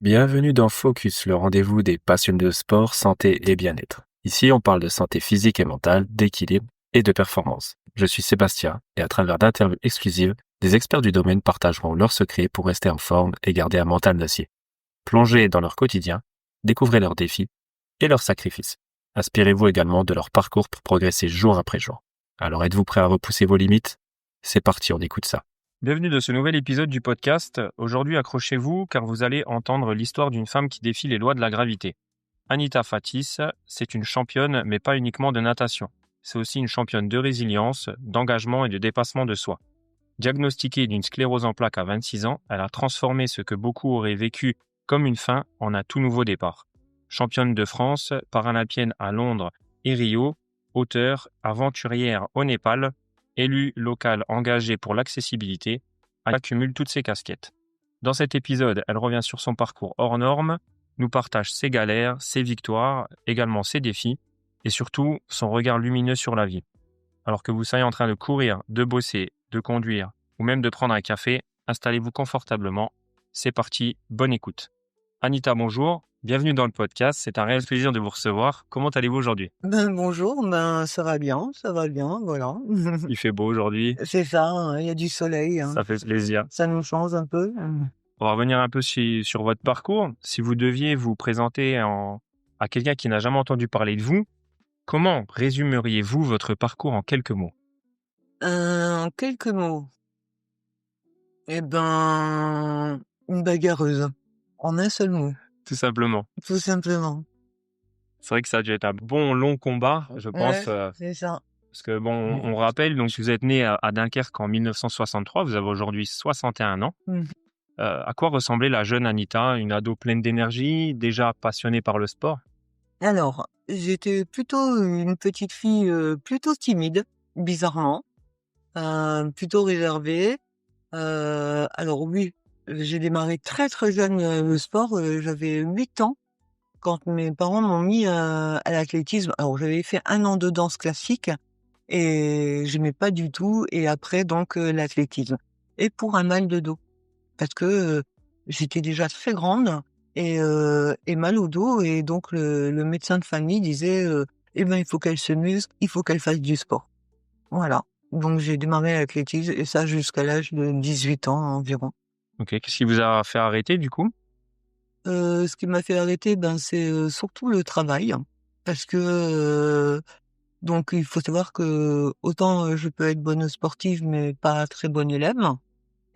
Bienvenue dans Focus, le rendez-vous des passionnés de sport, santé et bien-être. Ici, on parle de santé physique et mentale, d'équilibre et de performance. Je suis Sébastien et à travers d'interviews exclusives, des experts du domaine partageront leurs secrets pour rester en forme et garder un mental d'acier. Plongez dans leur quotidien, découvrez leurs défis et leurs sacrifices. Inspirez-vous également de leur parcours pour progresser jour après jour. Alors êtes-vous prêt à repousser vos limites? C'est parti, on écoute ça. Bienvenue dans ce nouvel épisode du podcast. Aujourd'hui, accrochez-vous car vous allez entendre l'histoire d'une femme qui défie les lois de la gravité. Anita Fatis, c'est une championne, mais pas uniquement de natation. C'est aussi une championne de résilience, d'engagement et de dépassement de soi. Diagnostiquée d'une sclérose en plaques à 26 ans, elle a transformé ce que beaucoup auraient vécu comme une fin en un tout nouveau départ. Championne de France, paralympienne à Londres et Rio, auteure, aventurière au Népal, élue locale engagée pour l'accessibilité, elle accumule toutes ses casquettes. Dans cet épisode, elle revient sur son parcours hors norme, nous partage ses galères, ses victoires, également ses défis, et surtout son regard lumineux sur la vie. Alors que vous soyez en train de courir, de bosser, de conduire, ou même de prendre un café, installez-vous confortablement. C'est parti, bonne écoute. Anita, bonjour, bienvenue dans le podcast, c'est un réel plaisir de vous recevoir. Comment allez-vous aujourd'hui? Bonjour, ça va bien, voilà. Il fait beau aujourd'hui, C'est ça, hein, il y a du soleil, hein. ça fait plaisir. Ça nous change un peu. On va revenir un peu sur votre parcours. Si vous deviez vous présenter à quelqu'un qui n'a jamais entendu parler de vous, comment résumeriez-vous votre parcours en quelques mots? En quelques mots, une bagarreuse. En un seul mot, Tout simplement. tout simplement. C'est vrai que ça a dû être un bon long combat, je pense, Ouais, c'est ça. parce que bon, on rappelle, donc vous êtes né à Dunkerque en 1963, vous avez aujourd'hui 61 ans. Mmh. À quoi ressemblait la jeune Anita, une ado pleine d'énergie, déjà passionnée par le sport? Alors, j'étais plutôt une petite fille, plutôt timide, bizarrement, plutôt réservée. Alors oui, j'ai démarré très, très jeune, le sport, j'avais 8 ans. Quand mes parents m'ont mis, à l'athlétisme, alors j'avais fait 1 an de danse classique et j'aimais pas du tout et après donc l'athlétisme et pour un mal de dos parce que, j'étais déjà très grande et mal au dos et donc le médecin de famille disait, «Eh ben, il faut qu'elle se muscle, il faut qu'elle fasse du sport». Voilà, donc j'ai démarré l'athlétisme et ça jusqu'à l'âge de 18 ans environ. Ok, qu'est-ce qui vous a fait arrêter du coup? Ce qui m'a fait arrêter, c'est, surtout le travail parce que, donc il faut savoir que autant, je peux être bonne sportive mais pas très bonne élève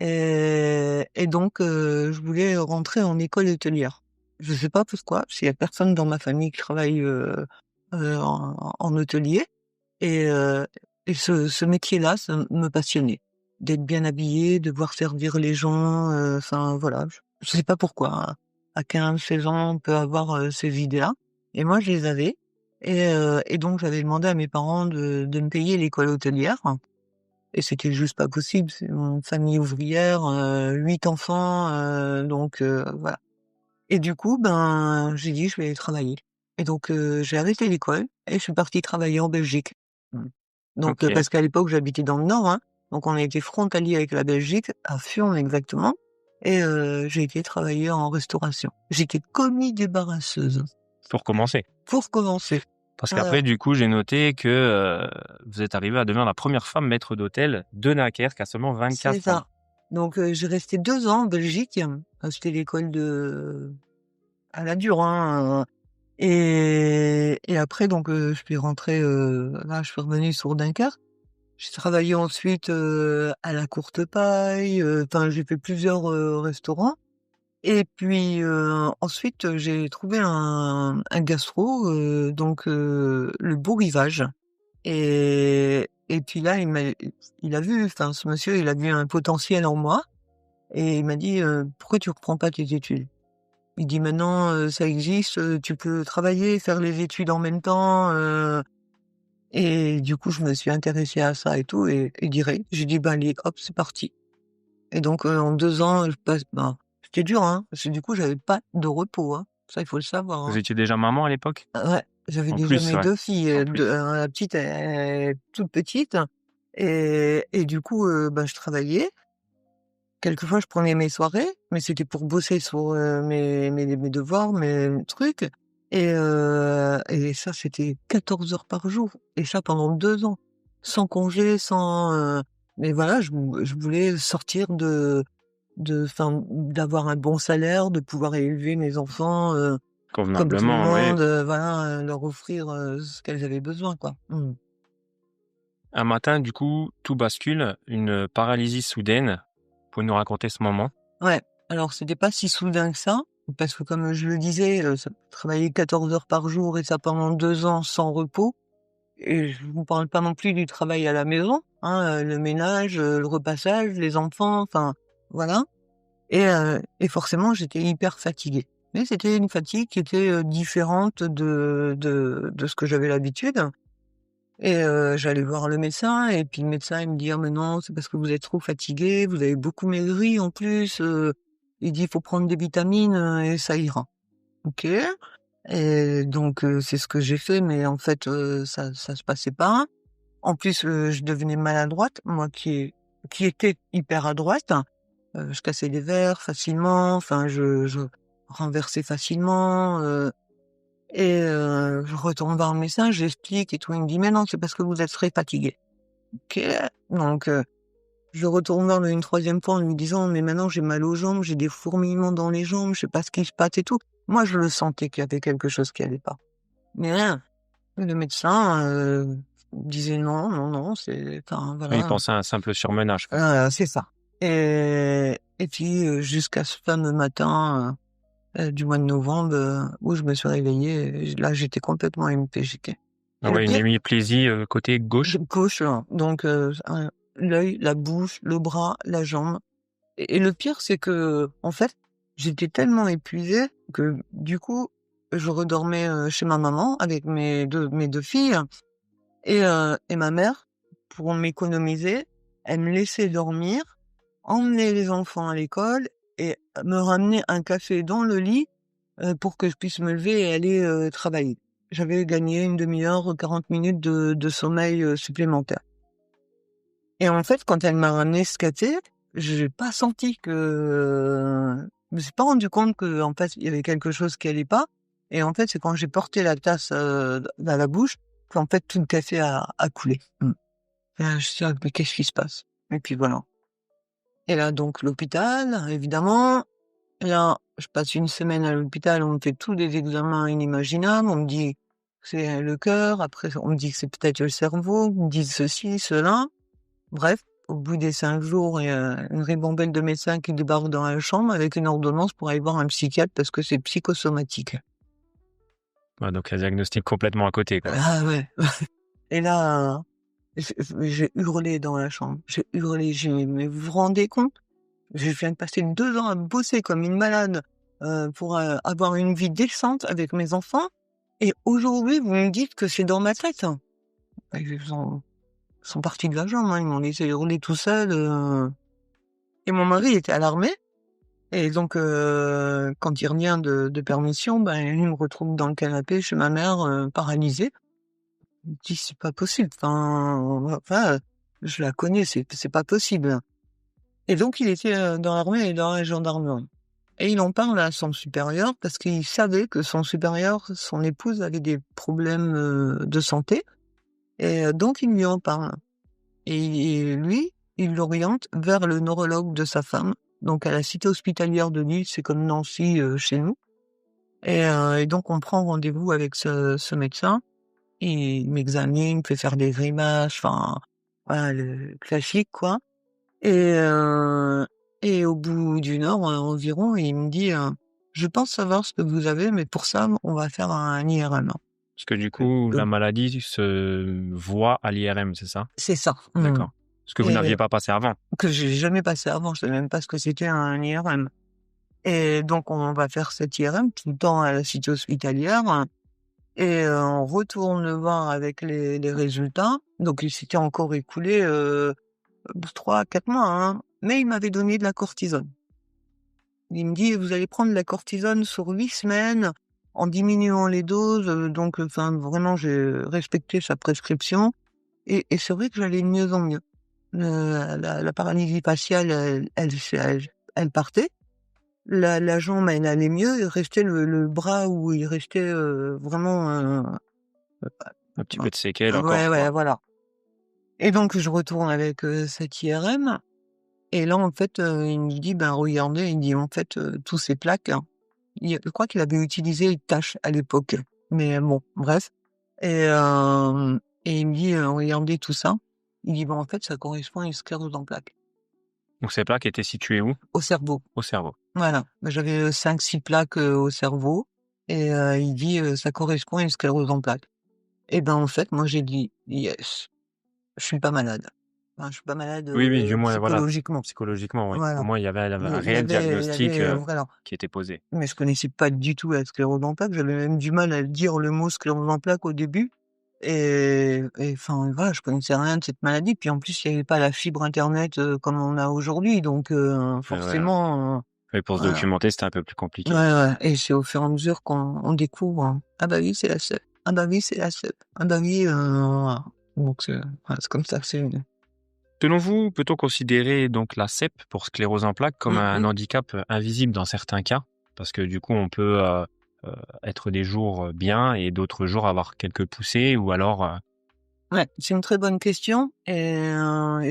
et donc je voulais rentrer en école hôtelière. Je sais pas pourquoi, parce qu'il y a personne dans ma famille qui travaille, en hôtelier et heu et ce métier-là, ça me passionnait. D'être bien habillée, de voir servir les gens, enfin voilà, je sais pas pourquoi, hein. À 15-16 ans, on peut avoir, ces idées-là et moi je les avais et donc j'avais demandé à mes parents de me payer l'école hôtelière et c'était juste pas possible. C'est une famille ouvrière, 8 enfants, donc voilà et du coup, j'ai dit: «Je vais aller travailler» et donc j'ai arrêté l'école et je suis partie travailler en Belgique. Mmh. Donc Ok. parce qu'à l'époque, j'habitais dans le nord, hein, donc on était frontalier avec la Belgique, à Furnes exactement et j'ai été travailler en restauration. J'étais commis débarrasseuse, Pour commencer. pour commencer. Parce Voilà, qu'après, du coup, j'ai noté que vous êtes arrivée à devenir la première femme maître d'hôtel de Dunkerque à seulement c'est 24 ans. ça. Donc j'ai resté 2 ans en Belgique, c'était l'école de à la dure, hein, et après donc je suis rentrée, là, je suis revenue sur Dunkerque. J'ai travaillé ensuite, à la Courte Paille, enfin j'ai fait plusieurs, restaurants et puis, ensuite, j'ai trouvé un gastro, donc le Beau Rivage et puis là, il a vu, enfin ce monsieur, il a vu un potentiel en moi et il m'a dit: «Pourquoi tu reprends pas tes études?» Il dit: «Maintenant, ça existe, tu peux travailler, faire les études en même temps», et du coup, je me suis intéressée à ça et tout et direct, j'ai dit: «Bah, allez, hop, c'est parti» et donc en 2 ans, je passe c'était dur, hein, parce que du coup, j'avais pas de repos, hein. Ça, il faut le savoir, Vous hein. étiez déjà maman à l'époque? Ouais, j'avais En déjà plus, mes ouais. 2 filles, En 2 plus. la petite, elle est toute petite et du coup, je travaillais quelquefois je prenais mes soirées, mais c'était pour bosser sur, mes devoirs, mes trucs et ça c'était 14 heures par jour et ça pendant 2 ans. Sans congé, mais voilà, je voulais sortir enfin, d'avoir un bon salaire, de pouvoir élever mes enfants, comme tout le Convenablement, oui. monde, voilà, leur offrir, ce qu'elles avaient besoin, quoi. Mmh. Un matin, du coup, tout bascule, une paralysie soudaine. Vous pouvez nous raconter ce moment? Ouais, alors c'était pas si soudain que ça, parce que comme je le disais, ça travailler 14 heures par jour et ça pendant 2 ans sans repos et je vous parle pas non plus du travail à la maison, hein, le ménage, le repassage, les enfants, enfin, voilà et forcément j'étais hyper fatiguée. Mais c'était une fatigue qui était, différente de ce que j'avais l'habitude et j'allais voir le médecin et puis le médecin il me dit: «Ah mais non, c'est parce que vous êtes trop fatiguée, vous avez beaucoup maigri en plus, il dit: «Il faut prendre des vitamines, et ça ira». OK et donc c'est ce que j'ai fait mais en fait, ça se passait pas. En plus, je devenais maladroite, moi qui étais hyper adroite. Je cassais des verres facilement, enfin je renversais facilement, et je retourne voir le médecin, j'explique et tout. Il me dit: «Mais non, c'est parce que vous êtes très fatiguée». OK, donc je retourne voir une troisième fois en lui disant: «Mais maintenant j'ai mal aux jambes, j'ai des fourmillements dans les jambes, je sais pas ce qui se passe et tout». Moi, je le sentais qu'il y avait quelque chose qui allait pas. Mais rien. Le médecin, disait: «Non, non, non, c'est enfin Oui, il voilà». pensait à un simple surmenage, quoi. C'est ça et puis, jusqu'à ce fameux matin, du mois de novembre, où je me suis réveillée et là, j'étais complètement hémiplégique Ah et le ouais, une pire hémiplésie, côté de gauche? gauche, donc l'œil, la bouche, le bras, la jambe et le pire, c'est qu'en fait, j'étais tellement épuisée que du coup, je redormais, chez ma maman avec mes deux filles et ma mère, pour m'économiser, elle me laissait dormir, emmener les enfants à l'école et me ramener un café dans le lit, pour que je puisse me lever et aller, travailler. J'avais gagné une demi-heure, 40 minutes de sommeil, supplémentaire et en fait, quand elle m'a ramené ce café, j'ai pas senti je me suis pas rendu compte qu'en fait, il y avait quelque chose qui allait pas et en fait, c'est quand j'ai porté la tasse, à la bouche qu'en fait tout le café a coulé. Mmh. Et là, je suis là: «Mais qu'est-ce qui se passe?» et puis voilà et là donc l'hôpital, évidemment. Là, je passe une semaine à l'hôpital, on me fait tous des examens inimaginables, on me dit que c'est le cœur, après on me dit que c'est peut-être le cerveau, on me dit ceci, cela. Bref, au bout des 5 jours, il y a une ribambelle de médecins qui débarquent dans la chambre avec une ordonnance pour aller voir un psychiatre parce que c'est psychosomatique. Ouais, donc un diagnostic complètement à côté, quoi. Ah ouais. Et là, j'ai hurlé dans la chambre. J'ai hurlé, j'ai dit: «Mais vous vous rendez compte? Je viens de passer 2 ans à bosser comme une malade, pour, avoir une vie décente avec mes enfants et aujourd'hui vous me dites que c'est dans ma tête?» Et ils sont partis de la jambe, hein, ils m'ont laissé hurler tout seul, et mon mari était à l'armée et donc quand il revient de permission, ben, il me retrouve dans le canapé chez ma mère, paralysée. Je me dis: «C'est pas possible, enfin, je la connais, c'est pas possible». Et donc il était, dans l'armée et dans la gendarmerie et il en parle à son supérieur parce qu'il savait que son supérieur, son épouse avait des problèmes, de santé et donc il lui en parle et lui, il l'oriente vers le neurologue de sa femme, donc à la cité hospitalière de Lille, c'est comme Nancy, chez nous et donc on prend rendez-vous avec ce médecin. Il m'examine, me fait faire des grimaces, enfin, voilà le classique quoi. Et au bout d'une heure, environ, il me dit, «Je pense savoir ce que vous avez, mais pour ça, on va faire un IRM». Parce que du coup, la Donc maladie se voit à l'IRM, c'est ça? c'est ça. Mmh. D'accord. Ce que vous Et n'aviez pas passé avant? que j'ai jamais passé avant, je savais même pas ce que c'était un IRM et donc on va faire cet IRM tout le temps à la cité hospitalière et on retourne le voir avec les résultats. Donc il s'était encore écoulé, 3-4 mois, hein, mais il m'avait donné de la cortisone. Il me dit: «Vous allez prendre la cortisone sur 8 semaines en diminuant les doses», donc enfin vraiment j'ai respecté sa prescription et c'est vrai que j'allais de mieux en mieux la paralysie faciale, elle partait. La jambe, elle allait mieux. Il restait le bras où il restait, vraiment, Un petit peu de séquelles ouais, encore, ouais, quoi. voilà. Et donc je retourne avec, cette IRM et là, en fait, il me dit: «Ben, regardez», il dit: «En fait, tous ces plaques», hein, je crois qu'il avait utilisé Tache à l'époque, mais bon, bref. Et il me dit: «Regardez tout ça». Il dit: «Bah, en fait, ça correspond à une sclérose en plaques, Donc ces plaques étaient situées où? au cerveau». Au cerveau. Voilà, bah, j'avais, 5-6 plaques, au cerveau et il dit: «Ça correspond à une sclérose en plaques». Et ben, en fait, moi, j'ai dit: «Yes, je suis pas malade». Enfin, je suis pas malade, Oui, oui, du moins, voilà, psychologiquement. psychologiquement, oui. Au Voilà. moins, il y avait un Il y réel avait il y diagnostic, avait, voilà. qui était posé. Mais je connaissais pas du tout la sclérose en plaques. J'avais même du mal à dire le mot sclérose en plaques au début et enfin, voilà, je connaissais rien de cette maladie. Puis en plus, il y avait pas la fibre internet, comme on a aujourd'hui donc Voilà. forcément, Et pour se voilà. documenter, c'était un peu plus Ouais, compliqué. ouais et c'est au fur et à mesure qu'on découvre, hein. «Ah bah oui, c'est la SEP. Ah bah oui, c'est la SEP. Ah bah oui, voilà». Donc voilà, c'est comme ça que c'est venu. Selon vous, peut-on considérer donc la CEP pour sclérose en plaques comme Mmh un mh. handicap invisible dans certains cas? Parce que du coup, on peut être des jours bien et d'autres jours avoir quelques poussées ou alors Ouais, c'est une très bonne question et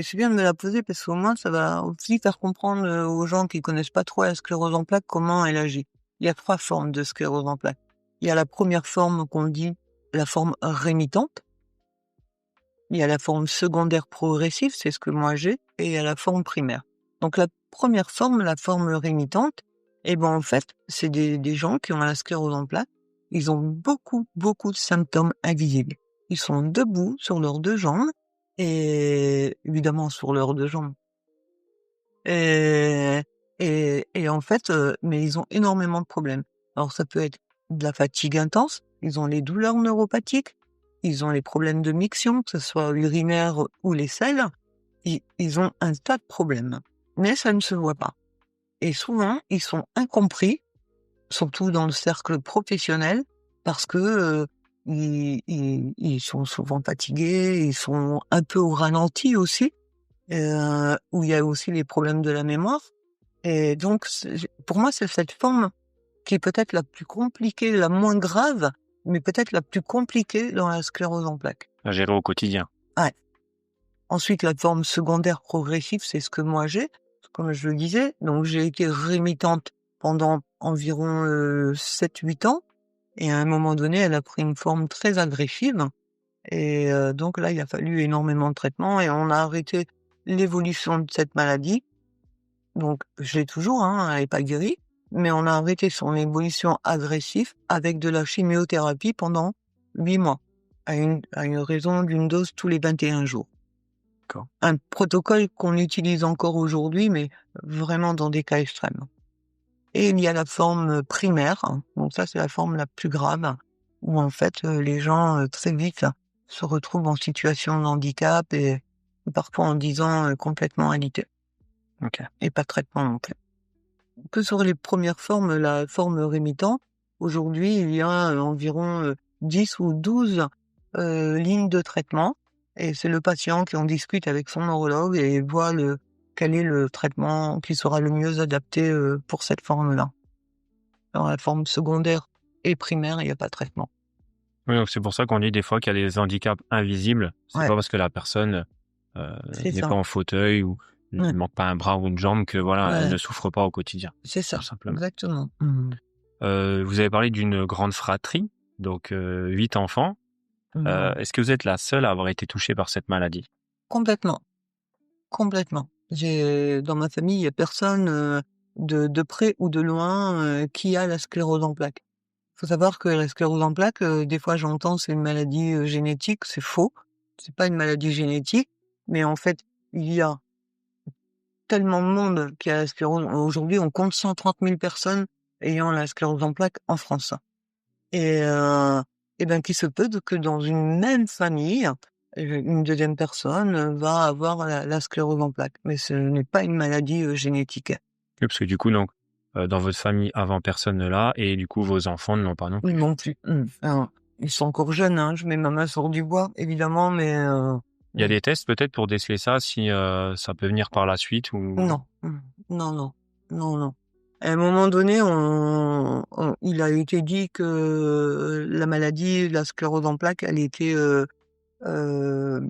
c'est bien de me la poser parce qu'au moins ça va aussi faire comprendre, aux gens qui connaissent pas trop la sclérose en plaques comment elle agit. Il y a 3 formes de sclérose en plaques. Il y a la première forme qu'on dit la forme rémitante, il y a la forme secondaire progressive, c'est ce que moi j'ai et il y a la forme primaire. Donc la première forme, la forme rémitante, et ben, en fait, c'est des gens qui ont la sclérose en plaques, ils ont beaucoup, beaucoup de symptômes invisibles. Ils sont debout sur leurs 2 jambes et évidemment sur leurs 2 jambes et et en fait, mais ils ont énormément de problèmes. Alors ça peut être de la fatigue intense, ils ont les douleurs neuropathiques, ils ont les problèmes de miction, que ce soit urinaire ou les selles, ils ont un tas de problèmes, mais ça ne se voit pas et souvent, ils sont incompris, surtout dans le cercle professionnel parce que, ils sont souvent fatigués, ils sont un peu au ralenti aussi, où il y a aussi les problèmes de la mémoire et donc pour moi, c'est cette forme qui est peut-être la plus compliquée, la moins grave, mais peut-être la plus compliquée dans la sclérose en plaques. à gérer au quotidien. Ouais. Ensuite, la forme secondaire progressive, c'est ce que moi j'ai, comme je le disais. Donc j'ai été rémitante pendant environ, 7-8 ans et à un moment donné, elle a pris une forme très agressive et donc là, il a fallu énormément de traitements et on a arrêté l'évolution de cette maladie. Donc je l'ai toujours, hein, elle est pas guérie, mais on a arrêté son évolution agressive avec de la chimiothérapie pendant 8 mois, à une raison d'une dose tous les 21 jours. D'accord. Un protocole qu'on utilise encore aujourd'hui, mais vraiment dans des cas extrêmes. Et il y a la forme primaire, hein, donc ça c'est la forme la plus grave, où en fait, les gens, très vite se retrouvent en situation de handicap et parfois en 10 ans, complètement alité OK. et pas de traitement non plus. Que sur les premières formes, la forme rémitante, aujourd'hui il y a, environ, 10 ou 12 lignes de traitement et c'est le patient qui en discute avec son neurologue et voit quel est le traitement qui sera le mieux adapté, pour cette forme-là. Dans la forme secondaire et primaire, il y a pas de traitement. Oui, donc c'est pour ça qu'on dit des fois qu'il y a des handicaps invisibles. C'est Ouais, pas parce que la personne c'est n'est ça. pas en fauteuil ou Ouais, ne manque pas un bras ou une jambe que voilà, elle ouais, ne souffre pas au quotidien, c'est tout ça, simplement. exactement. Mmh. Vous avez parlé d'une grande fratrie, donc 8 enfants. Non, Est-ce que vous êtes la seule à avoir été touchée par cette maladie? complètement, complètement. Dans ma famille, il y a personne, de près ou de loin, qui a la sclérose en plaques. Faut savoir que la sclérose en plaques, des fois j'entends c'est une maladie, génétique, c'est faux. C'est pas une maladie génétique, mais en fait, il y a tellement de monde qui a la sclérose. Aujourd'hui, on compte 130 000 personnes ayant la sclérose en plaques en France et ben, qu'il se peut que dans une même famille, une deuxième personne, va avoir la sclérose en plaques, mais ce n'est pas une maladie, génétique. Oui, parce que du coup donc, dans votre famille avant personne ne l'a et du coup vos enfants ne l'ont pas non plus? Non plus. Alors, ils sont encore jeunes, hein, je mets ma main sur du bois évidemment, mais Il y a des tests peut-être pour déceler ça, si ça peut venir par la suite ou... Non, non, non, non, non. À un moment donné, il a été dit que la maladie, la sclérose en plaques, elle était euh,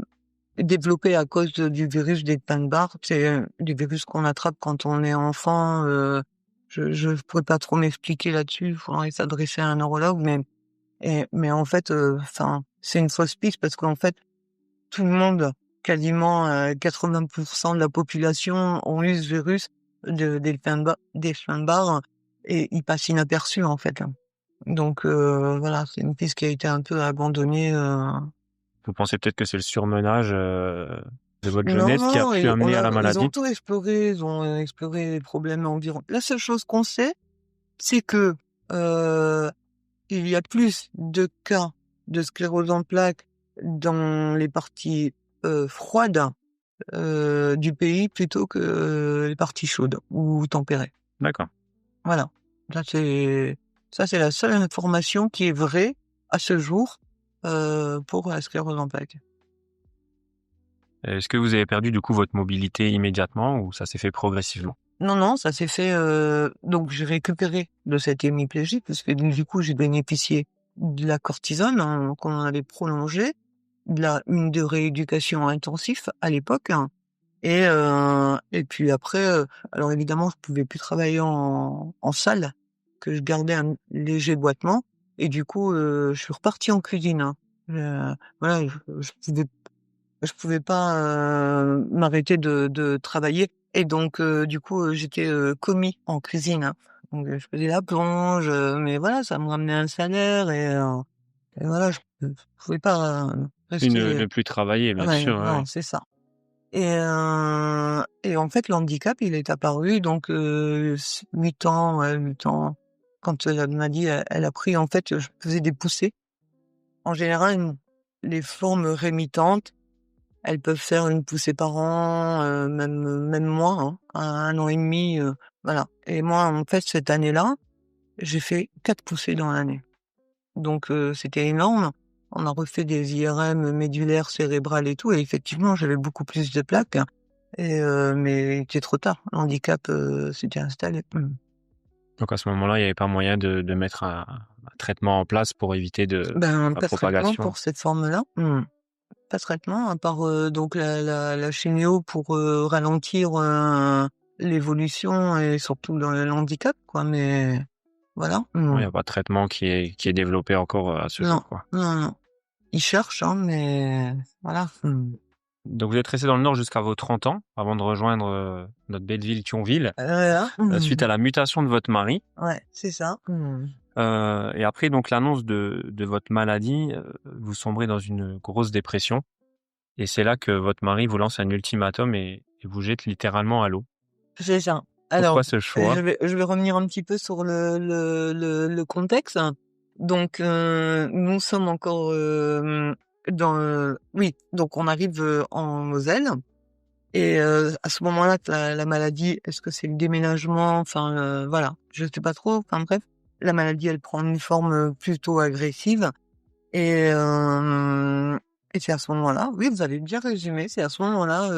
développée à cause du virus des Epstein-Barr. C'est du virus qu'on attrape quand on est enfant. Je pourrais pas trop m'expliquer là-dessus. Il faudrait s'adresser à un neurologue, mais en fait, enfin, c'est une fausse piste parce qu'en fait, tout le monde, quasiment 80% de la population ont eu ce virus d'Epstein-Barr et il passe inaperçu en fait. Donc voilà, c'est une piste qui a été un peu abandonnée. Vous pensez peut-être que c'est le surmenage de votre Non, jeunesse qui a non, pu amener à la ils maladie? ont tout exploré, ils ont exploré les problèmes environ. La seule chose qu'on sait, c'est que euh, il y a plus de cas de sclérose en plaques dans les parties froides du pays plutôt que les parties chaudes ou tempérées. D'accord. Voilà. Ça c'est la seule information qui est vraie à ce jour pour la sclérose en plaques. Est-ce que vous avez perdu du coup votre mobilité immédiatement ou ça s'est fait progressivement? Non, non, ça s'est fait. Donc j'ai récupéré de cette hémiplégie parce que du coup j'ai bénéficié de la cortisone qu'on avait prolongée, une de rééducation intensive à l'époque. Et puis après, alors évidemment, je pouvais plus travailler en salle, que je gardais un léger boitement. Et du coup, je suis reparti en cuisine. Voilà, je pouvais pas m'arrêter de travailler. Et donc, du coup, j'étais commis en cuisine. Donc, je faisais la plonge, mais voilà, ça me ramenait un salaire et voilà, je pouvais pas Ne rester. plus travailler, bien Ouais, sûr, non, ouais. c'est ça. Et en fait, l'handicap, il est apparu donc 8 ans, ouais, 8 ans. Quand la maladie, elle a pris, en fait, je faisais des poussées. En général, les formes rémitantes, elles peuvent faire une poussée par an, même moins, hein, à 1 an et demi, voilà. Et moi, en fait, cette année-là, j'ai fait 4 poussées dans l'année. Donc c'était énorme. On a refait des IRM médulaires, cérébrales et tout, et effectivement, j'avais beaucoup plus de plaques. Mais il était trop tard. Le handicap s'était installé. Donc à ce moment-là, il n'y avait pas moyen de mettre un traitement en place pour éviter Ben, la pas de traitement propagation. pour cette forme-là. Pas de traitement, à part donc la chimio pour ralentir l'évolution et surtout dans le handicap, quoi. Mais voilà. Ouais, il n'y a pas de traitement qui est développé encore à ce Non, jour, quoi. non, non. Ils cherchent, hein, mais voilà. Donc vous êtes resté dans le Nord jusqu'à vos 30 ans, avant de rejoindre notre belle ville Thionville, Voilà. suite à la mutation de votre mari. Ouais, c'est ça. Et après donc l'annonce de votre maladie, vous sombrez dans une grosse dépression. Et c'est là que votre mari vous lance un ultimatum et vous jette littéralement à l'eau. C'est ça. Pourquoi Alors, ce choix? je vais revenir un petit peu sur le contexte. Donc, nous sommes encore oui, donc on arrive en Moselle. Et à ce moment-là, la maladie, est-ce que c'est le déménagement? Enfin, voilà, je sais pas trop. Enfin bref, la maladie, elle prend une forme plutôt agressive. Et, euh, et c'est à ce moment-là, oui, vous avez bien résumé, c'est à ce moment-là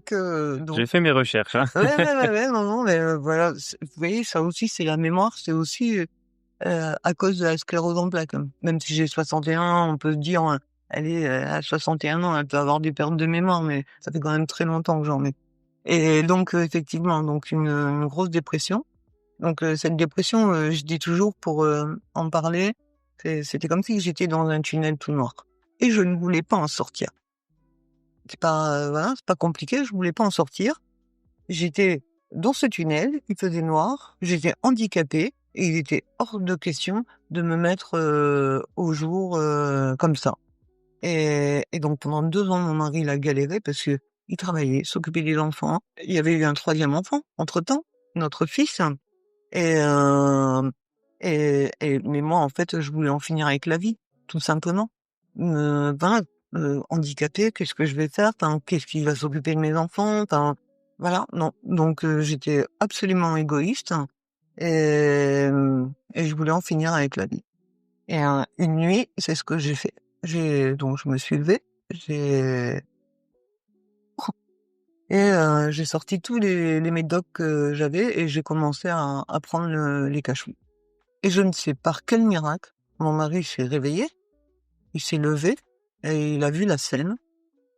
que donc J'ai fait mes recherches, hein. ouais, non, non, mais voilà, vous voyez, ça aussi, c'est la mémoire, c'est aussi à cause de la sclérose en plaques. Même si j'ai 61, on peut se dire, elle est à 61 ans, elle peut avoir des pertes de mémoire, mais ça fait quand même très longtemps que j'en ai. Et donc, effectivement, donc une grosse dépression. Donc, cette dépression, je dis toujours pour en parler, c'était comme si j'étais dans un tunnel tout noir. Et je ne voulais pas en sortir. C'est pas, voilà, c'est pas compliqué, je voulais pas en sortir. J'étais dans ce tunnel, il faisait noir, j'étais handicapée et il était hors de question de me mettre au jour comme ça. Et donc pendant 2 ans, mon mari il a galéré parce que il travaillait, s'occupait des enfants. Il y avait eu un 3e enfant entre-temps, notre fils. Et, euh, mais moi en fait, je voulais en finir avec la vie, tout simplement. Voilà, handicapée, qu'est-ce que je vais faire? Enfin, qu'est-ce qui va s'occuper de mes enfants? Enfin, voilà, non. Donc j'étais absolument égoïste et je voulais en finir avec la vie. Et une nuit, c'est ce que j'ai fait. Donc je me suis levée, j'ai Et j'ai sorti tous les médocs que j'avais et j'ai commencé à prendre les cachous. Et je ne sais par quel miracle, mon mari s'est réveillé, il s'est levé et il a vu la scène.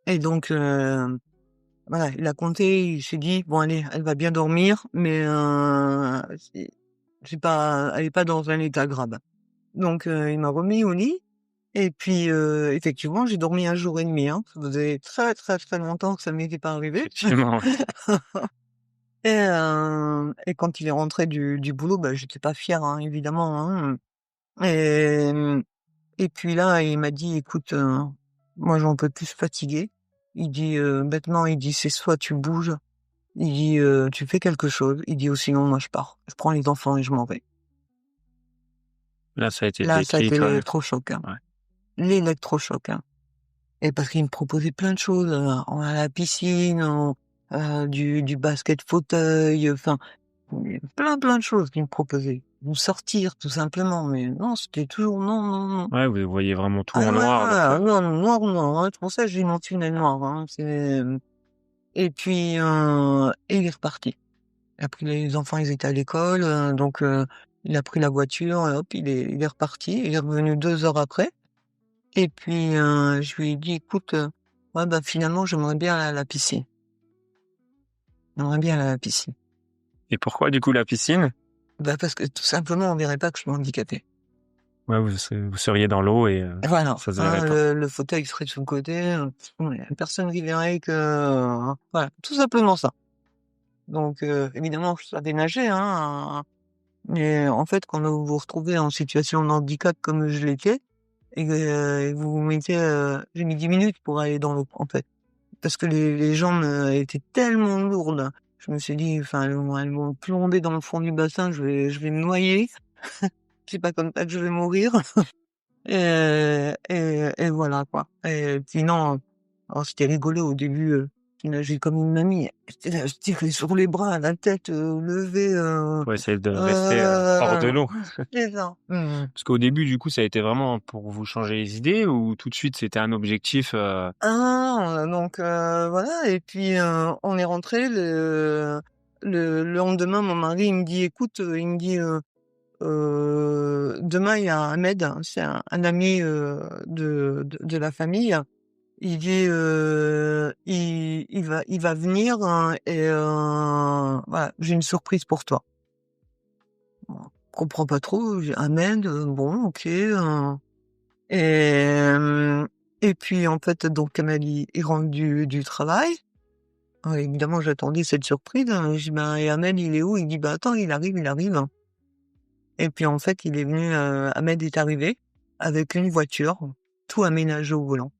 Et donc, voilà, il a compté, il s'est dit: «Bon allez, elle va bien dormir, mais elle est pas dans un état grave». Donc, il m'a remis au lit et puis, effectivement, j'ai dormi 1 jour et demi, hein. Ça faisait très, très, très longtemps que ça m'était pas arrivé. Effectivement, ouais. Et quand il est rentré du boulot, bah, j'étais pas fière, hein, évidemment, hein, et et puis là, il m'a dit: «Écoute, moi j'en peux plus, je suis fatigué». Il dit, bêtement, il dit: «C'est soit tu bouges», il dit, «Tu fais quelque chose», il dit: «Ou sinon moi je pars. Je prends les enfants et je m'en vais». Là, ça a été le Là, ça a déclic, été ouais. l'électrochoc, hein. Ouais. L'électrochoc, hein. Et parce qu'il me proposait plein de choses, à la piscine, du basket fauteuil, enfin, plein de choses qu'il me proposait. Ou sortir tout simplement, mais non, c'était toujours non, non, non. Ouais, vous voyez vraiment tout Ah en ouais, noir, donc ouais, non, noir, noir, hein, c'est pour ça que j'ai mon tunnel noir, hein, et puis, et il est reparti. Après les enfants, ils étaient à l'école, donc il a pris la voiture et hop, il est reparti. Il est revenu 2 heures après et puis, je lui ai dit: «Écoute, ouais, bah, finalement, j'aimerais bien aller à la piscine. J'aimerais bien aller à la piscine». et pourquoi du coup la piscine? Bah, parce que tout simplement, on verrait pas que je suis handicapé. Ouais, vous seriez dans l'eau et Voilà, ça se verrait hein, pas. le fauteuil serait sur le côté, il y a personne qui verrait que, voilà, tout simplement ça. Donc évidemment, je savais nager, hein, mais en fait, quand vous vous retrouvez en situation de handicap comme je l'étais et que, vous vous mettez, j'ai mis 10 minutes pour aller dans l'eau, en fait. Parce que les jambes, étaient tellement lourdes. Je me suis dit: «Enfin, elles vont plomber dans le fond du bassin, je vais me noyer. C'est pas comme ça que je vais mourir». Et voilà, quoi. Et puis non, alors c'était rigolo au début, je nageais comme une mamie. J'étais là, je tirais sur les bras, la tête, levée, Pour essayer de rester, hors de heu, l'eau. c'est ça. Mmh. Parce qu'au début, du coup, ça a été vraiment pour vous changer les idées ou tout de suite c'était un objectif, Ah, donc voilà et puis, on est rentrés le lendemain, mon mari, il me dit: «Écoute», il me dit, «Demain, il y a Ahmed», hein, c'est un ami, de la famille. Il dit, il va venir, et voilà, j'ai une surprise pour toi. Bon, comprends pas trop, j'ai Ahmed, bon OK, et et puis en fait donc Kamel il rentre du travail. Évidemment j'attendais cette surprise, je dis: «Ben et Ahmed il est où?» Il dit: «Bah attends, il arrive, il arrive». Et puis en fait il est venu, Ahmed est arrivé avec une voiture, tout aménagé au volant.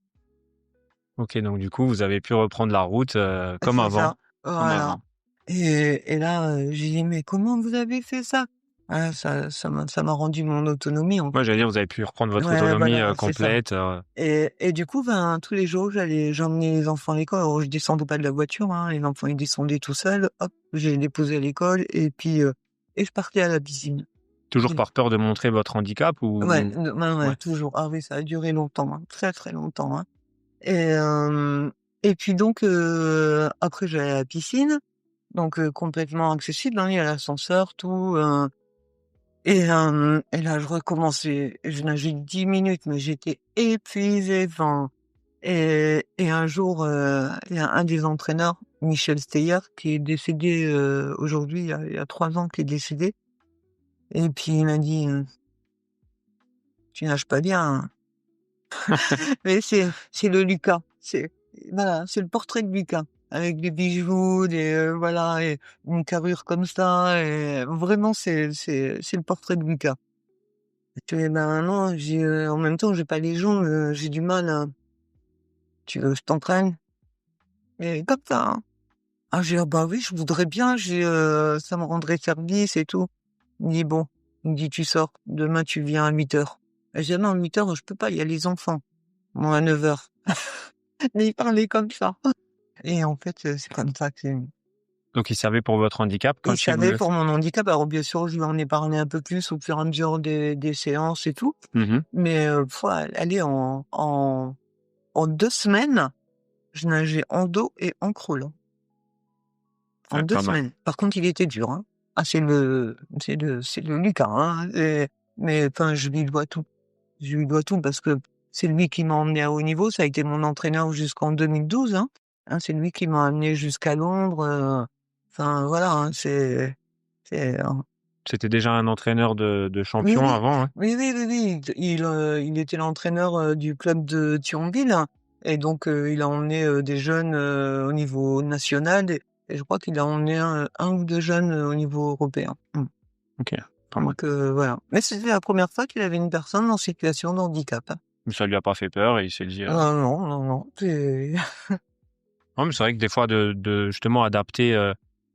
OK, donc du coup, vous avez pu reprendre la route, comme C'est avant, ça, comme voilà. avant. Et là, j'ai dit: «Mais comment vous avez fait ça?» Ah ça m'a rendu mon autonomie, en Ouais, fait. j'allais dire, vous avez pu reprendre votre Ouais, autonomie, voilà, c'est ça. complète, Et du coup, ben, tous les jours, j'emmenais les enfants à l'école. Alors je descendais pas de la voiture, hein, les enfants, ils descendaient tout seuls. Hop, je les déposais à l'école et puis, et je partais à la piscine. toujours Mmh. par peur de montrer votre handicap Ouais, ou? ouais, Ouais. toujours. Ah oui, ça a duré longtemps, hein, très, très longtemps, hein. Et et puis donc, après j'allais à la piscine. Donc complètement accessible, hein, il y a l'ascenseur, tout, et là je recommençais. Je nageais 10 minutes, mais j'étais épuisée, enfin, et un jour, il y a un des entraîneurs, Michel Steyer, qui est décédé, aujourd'hui, il y a 3 ans qu'il est décédé, et puis il m'a dit: «Tu nages pas bien, hein». Mais c'est le Lucas, c'est voilà, c'est le portrait de Lucas avec des bijoux, voilà, et une carrure comme ça, et vraiment c'est le portrait de Lucas. Et ben, non, en même temps, j'ai pas les jambes, j'ai du mal, «Tu veux que je t'entraîne?» Et comme ça, hein. Ah, j'ai dit: «Ah bah oui, je voudrais bien, ça me rendrait service et tout». Il me dit: «Bon», il me dit: «Tu sors, demain tu viens à 8h». Et j'ai dit: «Ah non, 8h, je peux pas, il y a les enfants». «Bon, à 9h». Mais il parlait comme ça. Et en fait, c'est comme ça que Donc il servait pour votre handicap il quand il savait vous pour mon handicap. Alors bien sûr, je lui en ai parlé un peu plus au fur et à mesure des séances et tout. mmh Mais, allez, en 2 semaines, je nageais en dos et en crawl. En 2 pas mal. semaines. Par contre, il était dur, hein. Ah, c'est le Lucas, hein, mais enfin, je lui dois tout. Je lui dois tout parce que c'est lui qui m'a emmené à haut niveau. Ça a été mon entraîneur jusqu'en 2012, hein. Hein, c'est lui qui m'a amené jusqu'à Londres, enfin voilà, hein, c'est C'était déjà un entraîneur de oui, champion oui. avant, hein? Oui, oui, oui, oui. Il était l'entraîneur, du club de Thionville et donc il a emmené, des jeunes, au niveau national et je crois qu'il a emmené un ou 2 jeunes, au niveau européen. OK, pas mal. Donc voilà. Mais c'était la première fois qu'il avait une personne en situation de handicap, hein. Mais ça lui a pas fait peur et il s'est dit, Non, non, non, non, c'est non, mais c'est vrai que des fois de justement adapter,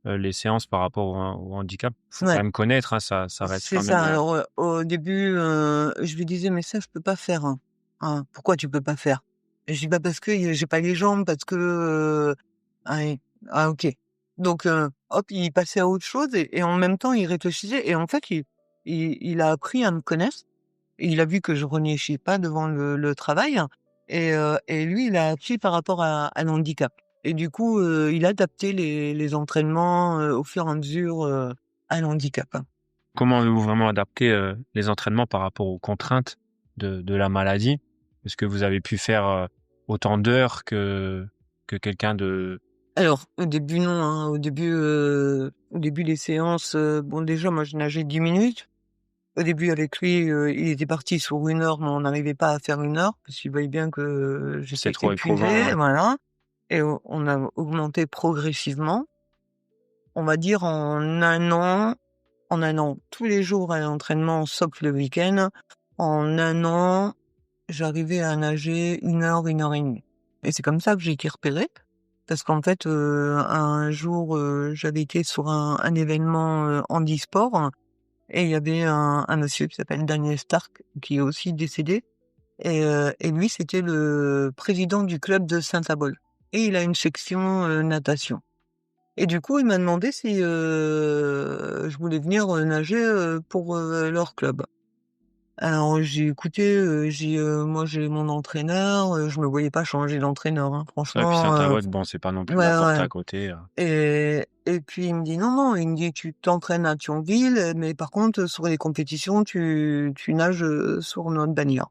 les séances par rapport au handicap, faut quand ouais, même connaître, hein, ça reste c'est quand ça. même, Alors, au début, je lui disais: «Mais ça, je peux pas faire, hein». «Hein, pourquoi tu peux pas faire?» Et je dis: «Bah, parce que j'ai pas les jambes, parce que, ah et ah OK». Donc hop, il passait à autre chose et en même temps, il réfléchissait et en fait, il a appris à me connaître. Et il a vu que je renichais pas devant le travail et lui, il a appris par rapport à l'handicap et du coup, il a adapté les entraînements, au fur et à mesure, à l'handicap, hein. comment avez-vous vraiment adapté, les entraînements par rapport aux contraintes de la maladie? Est-ce que vous avez pu faire, autant d'heures que quelqu'un de Alors, au début non, hein, au début les séances, bon déjà moi je nageais 10 minutes. Au début avec lui, il était parti sur 1 heure, mais on n'arrivait pas à faire 1 heure parce qu'il voyait bien que c'est j'étais trop éprouvant, épuisée, ouais? voilà et on a augmenté progressivement. On va dire en un an, tous les jours à l'entraînement sauf le week-end, en un an, j'arrivais à nager 1 heure et demie et c'est comme ça que j'ai été repérée parce qu'en fait, un jour, j'avais été sur un événement, handisport et il y avait un monsieur qui s'appelle Daniel Stark qui est aussi décédé et lui, c'était le président du club de Saint-Avold et il a une section, natation. Et du coup, il m'a demandé si, je voulais venir, nager, pour, leur club. Alors j'ai écouté, j'ai dit: «Moi j'ai mon entraîneur», je me voyais pas changer d'entraîneur, hein, C'est vrai, puis franchement, Saint-Avold, bon, c'est pas non plus la ouais, porte ouais à côté. et puis il me dit: «Non, non», il me dit: «Tu t'entraînes à Thionville, mais par contre, sur les compétitions, tu nages, sur notre bannière».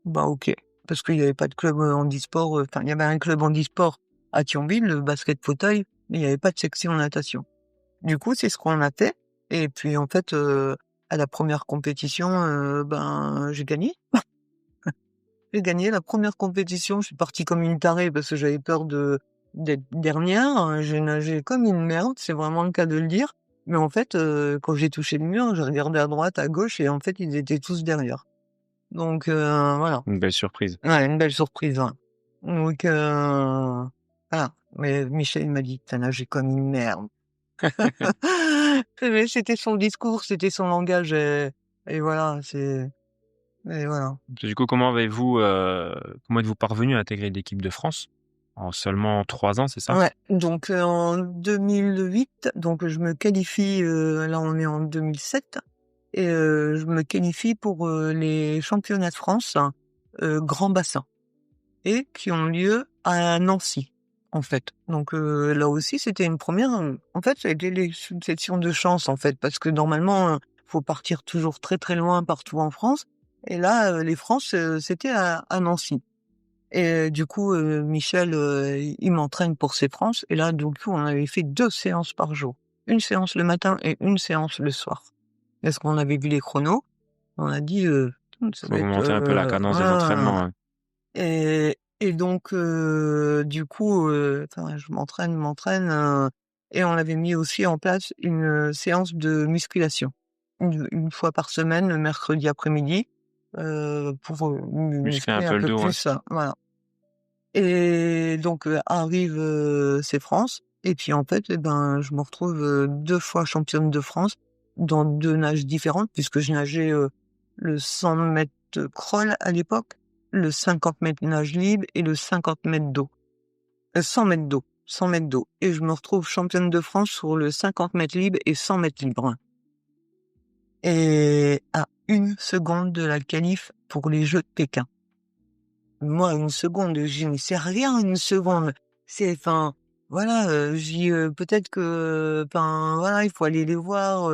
Bah OK, parce qu'il y avait pas de club, handisport, enfin il y avait un club handisport à Thionville, le basket fauteuil, mais il y avait pas de section natation. Du coup, c'est ce qu'on a fait et puis en fait, à la première compétition, ben, j'ai gagné. J'ai gagné la première compétition, je suis partie comme une tarée parce que j'avais peur d'être dernière, j'ai nagé comme une merde, c'est vraiment le cas de le dire. Mais en fait, quand j'ai touché le mur, j'ai regardé à droite, à gauche et en fait, ils étaient tous derrière. Donc voilà. Une belle surprise. Ouais, une belle surprise, ouais. Donc voilà. Mais Michel, il m'a dit: «Tu as nagé comme une merde». Mais c'était son discours, c'était son langage et voilà, et voilà. Du coup, comment êtes-vous parvenu à intégrer l'équipe de France? En seulement 3 ans, c'est ça? Ouais, donc en 2008, donc je me qualifie, là on est en 2007 et je me qualifie pour, les championnats de France, grand bassin et qui ont lieu à Nancy, en fait. Donc là aussi, c'était une première. En fait, ça a été les une section de chance, en fait, parce que normalement, faut partir toujours très, très loin partout en France et là, les France, c'était à Nancy et du coup, Michel, il m'entraîne pour ces France et là, du coup, on avait fait 2 séances par jour. Une séance le matin et une séance le soir. Parce qu'on avait vu les chronos, on a dit, «Ça Faut va être, augmenter un peu la cadence des voilà». entraînements, hein. Et donc du coup, enfin je m'entraîne, et on avait mis aussi en place une, séance de musculation. Une fois par semaine, le mercredi après-midi, pour, mu Muscler un muscler un peu le peu dos, ouais. plus, voilà. Et donc arrive, ces France et puis en fait et ben, je me retrouve, 2 fois championne de France dans 2 nages différentes puisque je nageais, le 100 mètres crawl à l'époque, le 50 mètres nage libre et le 50 mètres d'eau. 100 mètres d'eau, 100 mètres d'eau et je me retrouve championne de France sur le 50 mètres libre et 100 mètres libre et à 1 seconde de la qualif pour les Jeux de Pékin. Moi, 1 seconde, je dis: «Mais c'est rien 1 seconde». C'est enfin voilà, je dis, peut-être que, enfin, voilà, il faut aller les voir,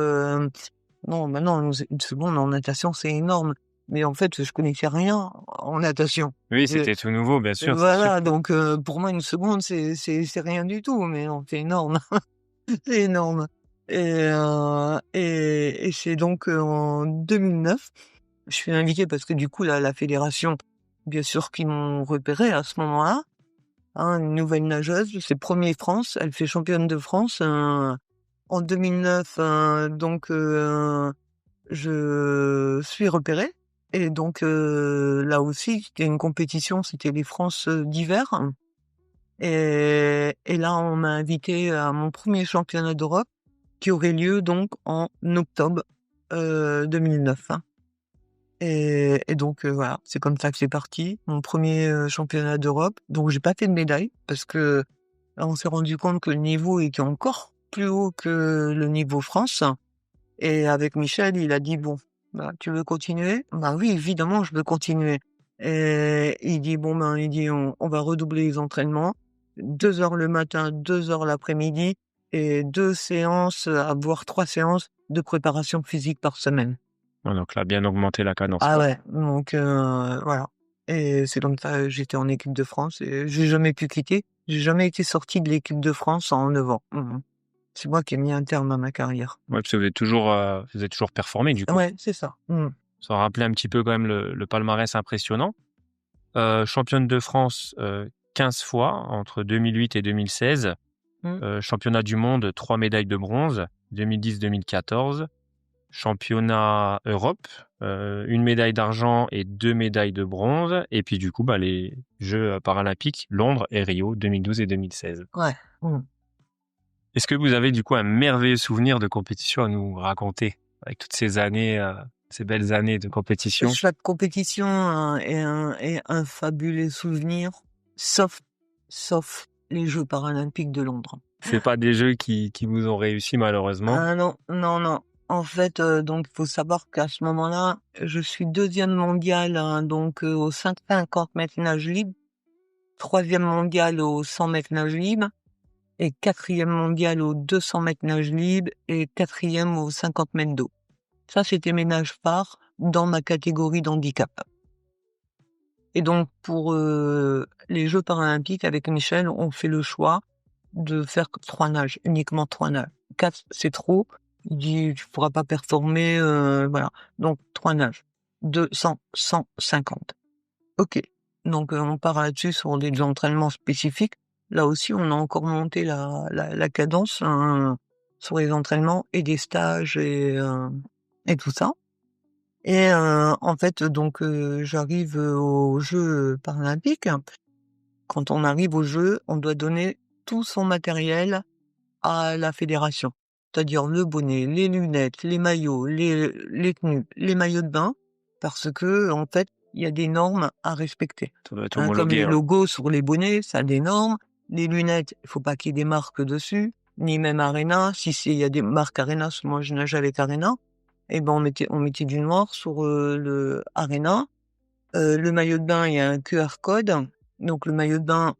non, bah, non, 1 seconde en natation, c'est énorme. Mais en fait, je connaissais rien en natation. Oui, Je c'était tout nouveau, bien sûr, c'est sûr. Voilà, donc pour moi, 1 seconde, c'est rien du tout, mais non, c'est énorme, c'est énorme. Et c'est donc, en 2009, je suis invitée parce que du coup, la fédération, bien sûr qu'ils m'ont repérée à ce moment-là, hein, une nouvelle nageuse, c'est 1er France, elle fait championne de France, en 2009, donc je suis repérée et donc là aussi, c'était une compétition, c'était les France, d'hiver et là, on m'a invitée à mon 1er championnat d'Europe qui aurait lieu donc en octobre, 2009, hein. Et donc voilà, c'est comme ça que c'est parti. Mon 1er, championnat d'Europe, donc j'ai pas fait de médaille parce que là, on s'est rendu compte que le niveau était encore plus haut que le niveau France et avec Michel, il a dit: «Bon, bah, tu veux continuer?» «Bah oui, évidemment, je veux continuer» et il dit: «Bon, ben», il dit: «On va redoubler les entraînements, 2 heures le matin, 2 heures l'après-midi et 2 séances, voire 3 séances de préparation physique par semaine». Ouais, donc là, bien augmenté la cadence, Ah quoi. ouais, donc voilà et c'est comme ça, j'étais en équipe de France et j'ai jamais pu quitter. J'ai jamais été sortie de l'équipe de France en 9 ans. C'est moi qui ai mis un terme à ma carrière. Ouais, parce que vous avez toujours performé, du coup. Ouais, c'est ça. Ça rappelait un petit peu quand même le palmarès impressionnant. Championne de France, 15 fois entre 2008 et 2016. Mmh. Championnat du monde, 3 médailles de bronze, 2010-2014. Championnat Europe, 1 médaille d'argent et 2 médailles de bronze. Et puis du coup, bah, les Jeux paralympiques, Londres et Rio, 2012 et 2016. Ouais. Est-ce que vous avez du coup un merveilleux souvenir de compétition à nous raconter avec toutes ces années, ces belles années de compétition? Chaque compétition, est un fabuleux souvenir, sauf sauf les Jeux paralympiques de Londres. C'est pas des jeux qui vous ont réussi malheureusement. Ah non, non, non. En fait, donc faut savoir qu'à ce moment-là, je suis 2e mondiale, hein, donc au 50 mètres nage libre, 3e mondiale au 100 mètres nage libre et 4e mondiale au 200 mètres nage libre et 4e au 50 mètres d'eau. Ça, c'était mes nages phares dans ma catégorie d'handicap. Et donc pour, les Jeux paralympiques avec Michel, on fait le choix de faire que 3 nages, uniquement 3 nages. 4, c'est trop. Il dit: «Tu pourras pas performer», voilà. Donc 3 nages. 200, 100, 50. OK. Donc on part là-dessus sur des entraînements spécifiques. Là aussi, on a encore monté la cadence, sur les entraînements et des stages et tout ça. Et en fait, donc j'arrive, aux Jeux paralympiques. Quand on arrive aux Jeux, on doit donner tout son matériel à la fédération. C'est-à-dire le bonnet, les lunettes, les maillots, les tenues, les maillots de bain, parce que en fait, il y a des normes à respecter. Ça doit être Hein, comme les homologué, ouais. logos sur les bonnets, ça a des normes. Les lunettes, il faut pas qu'il y ait des marques dessus, ni même Arena. Si il y a des marques Arena, parce que moi je nage avec Arena, et ben on mettait du noir sur le Arena. Le maillot de bain, il y a un QR code. Donc le maillot de bain,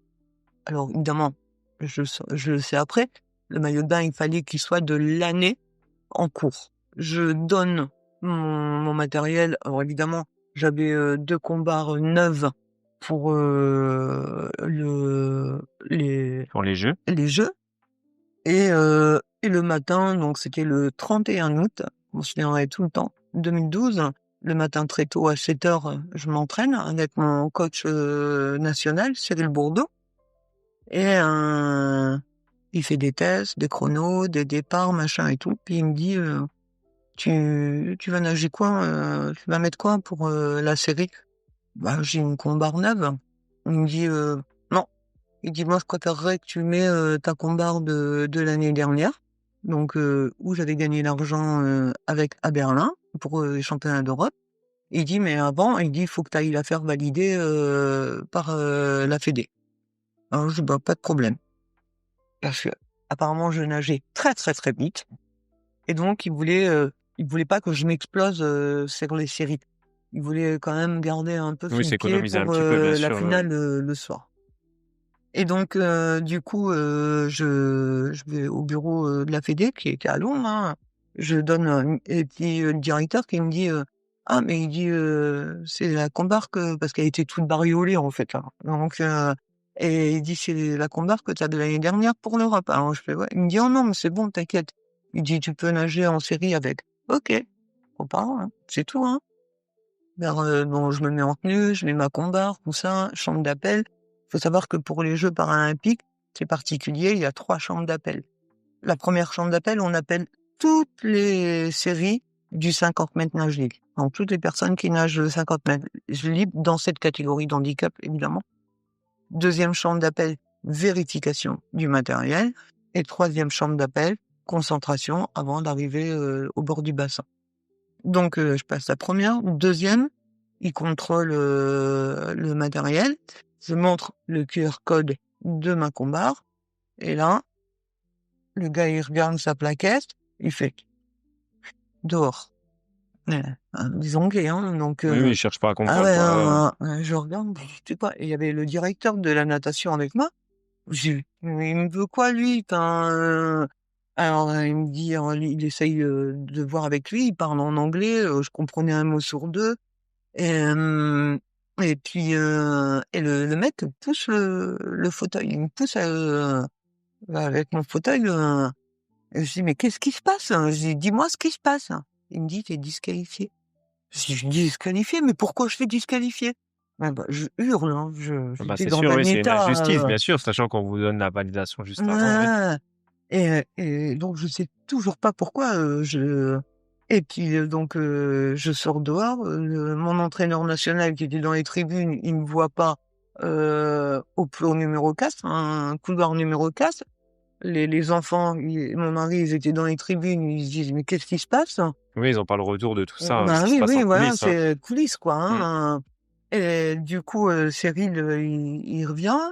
alors évidemment, je le sais après, le maillot de bain, il fallait qu'il soit de l'année en cours. Je donne mon matériel. Alors évidemment, j'avais, 2 combars neuves pour, Pour les Jeux. les Jeux et le matin, donc c'était le 31 août, je m'en souviendrai tout le temps, 2012. Le matin très tôt à 7 heures, je m'entraîne avec mon coach, national, Cyril Bourdeau et il fait des tests, des chronos, des départs, machin et tout. Puis il me dit: Tu vas nager quoi, tu vas mettre quoi pour, la série?» Bah, j'ai une combarre neuve. Il me dit: Non». Il dit: «Moi, je préférerais que tu mets, ta combarre de l'année dernière». Donc où j'avais gagné l'argent, avec à Berlin pour, les championnats d'Europe. Il dit: «Mais avant», il dit: «Il faut que tu ailles la faire valider, par, la fédé». Alors je dis: «Bah, pas de problème». Parce qu'apparemment je nageais très, très, très vite et donc il voulait pas que je m'explose, sur les séries. Il voulait quand même garder un peu Oui, sous le pied s'économiser un pour, petit peu, bien la sûr, oui, oui. finale, le soir. Et donc, du coup, je vais au bureau, de la fédé qui était à Londres, hein. Je donne, et puis, le directeur qui me dit, «Ah mais» il dit, «C'est la Combarque, parce qu'elle était toute bariolée en fait, hein. Donc, et il dit: «C'est la Combarque que tu as de l'année dernière pour l'Europe». Alors je fais: «Ouais». Il me dit: «Oh non, mais c'est bon, t'inquiète». Il dit: «Tu peux nager en série avec». OK, on part, hein, c'est tout, hein. Bon, je me mets en tenue, je mets ma combarre, tout ça, chambre d'appel. Faut savoir que pour les Jeux paralympiques, c'est particulier, il y a 3 chambres d'appel. La première chambre d'appel, on appelle toutes les séries du 50 mètres nage libre. Donc toutes les personnes qui nagent 50 mètres libre dans cette catégorie d'handicap, évidemment. Deuxième chambre d'appel, vérification du matériel. Et troisième chambre d'appel, concentration avant d'arriver, au bord du bassin. Donc, je passe la première. Deuxième, il contrôle, le matériel. Je montre le QR code de ma combarre et là, le gars, il regarde sa plaquette, il fait: «Dehors». Des Anglais, hein, donc Oui, il cherche pas à ah comprendre, ouais, quoi. je regarde, je sais pas, et il y avait le directeur de la natation avec moi. J'ai Mais il me veut quoi lui? Enfin, alors, il me dit, alors il essaye, de voir avec lui, il parle en anglais, je comprenais un mot sur 2. Hem Et puis, et le mec pousse le fauteuil. Il me pousse, avec mon fauteuil, et je dis: «Mais qu'est-ce qui se passe?» Je dis: «Dis-moi ce qui se passe». Il me dit: «Tu es disqualifié». Je dis: «Disqualifié? Mais pourquoi je suis disqualifié?» Ah bah, je hurle, hein, Ah bah, j'étais c'est dans sûr, un oui, c'est une état, injustice, bien sûr, sachant qu'on vous donne la validation juste avant, oui. ouais, et donc je sais toujours pas pourquoi, et puis, donc, je sors dehors, mon entraîneur national qui était dans les tribunes, il me voit pas, au plot numéro 4, un couloir numéro 4. Les enfants, mon mari, ils étaient dans les tribunes, ils se disent: «Mais qu'est-ce qui se passe?» Oui, ils ont pas le retour de tout ça, ce Bah, qui se oui, passe oui, en voilà, coulisses, hein. c'est coulisses, quoi, Mmh. hein, et du coup, Cyril, il revient.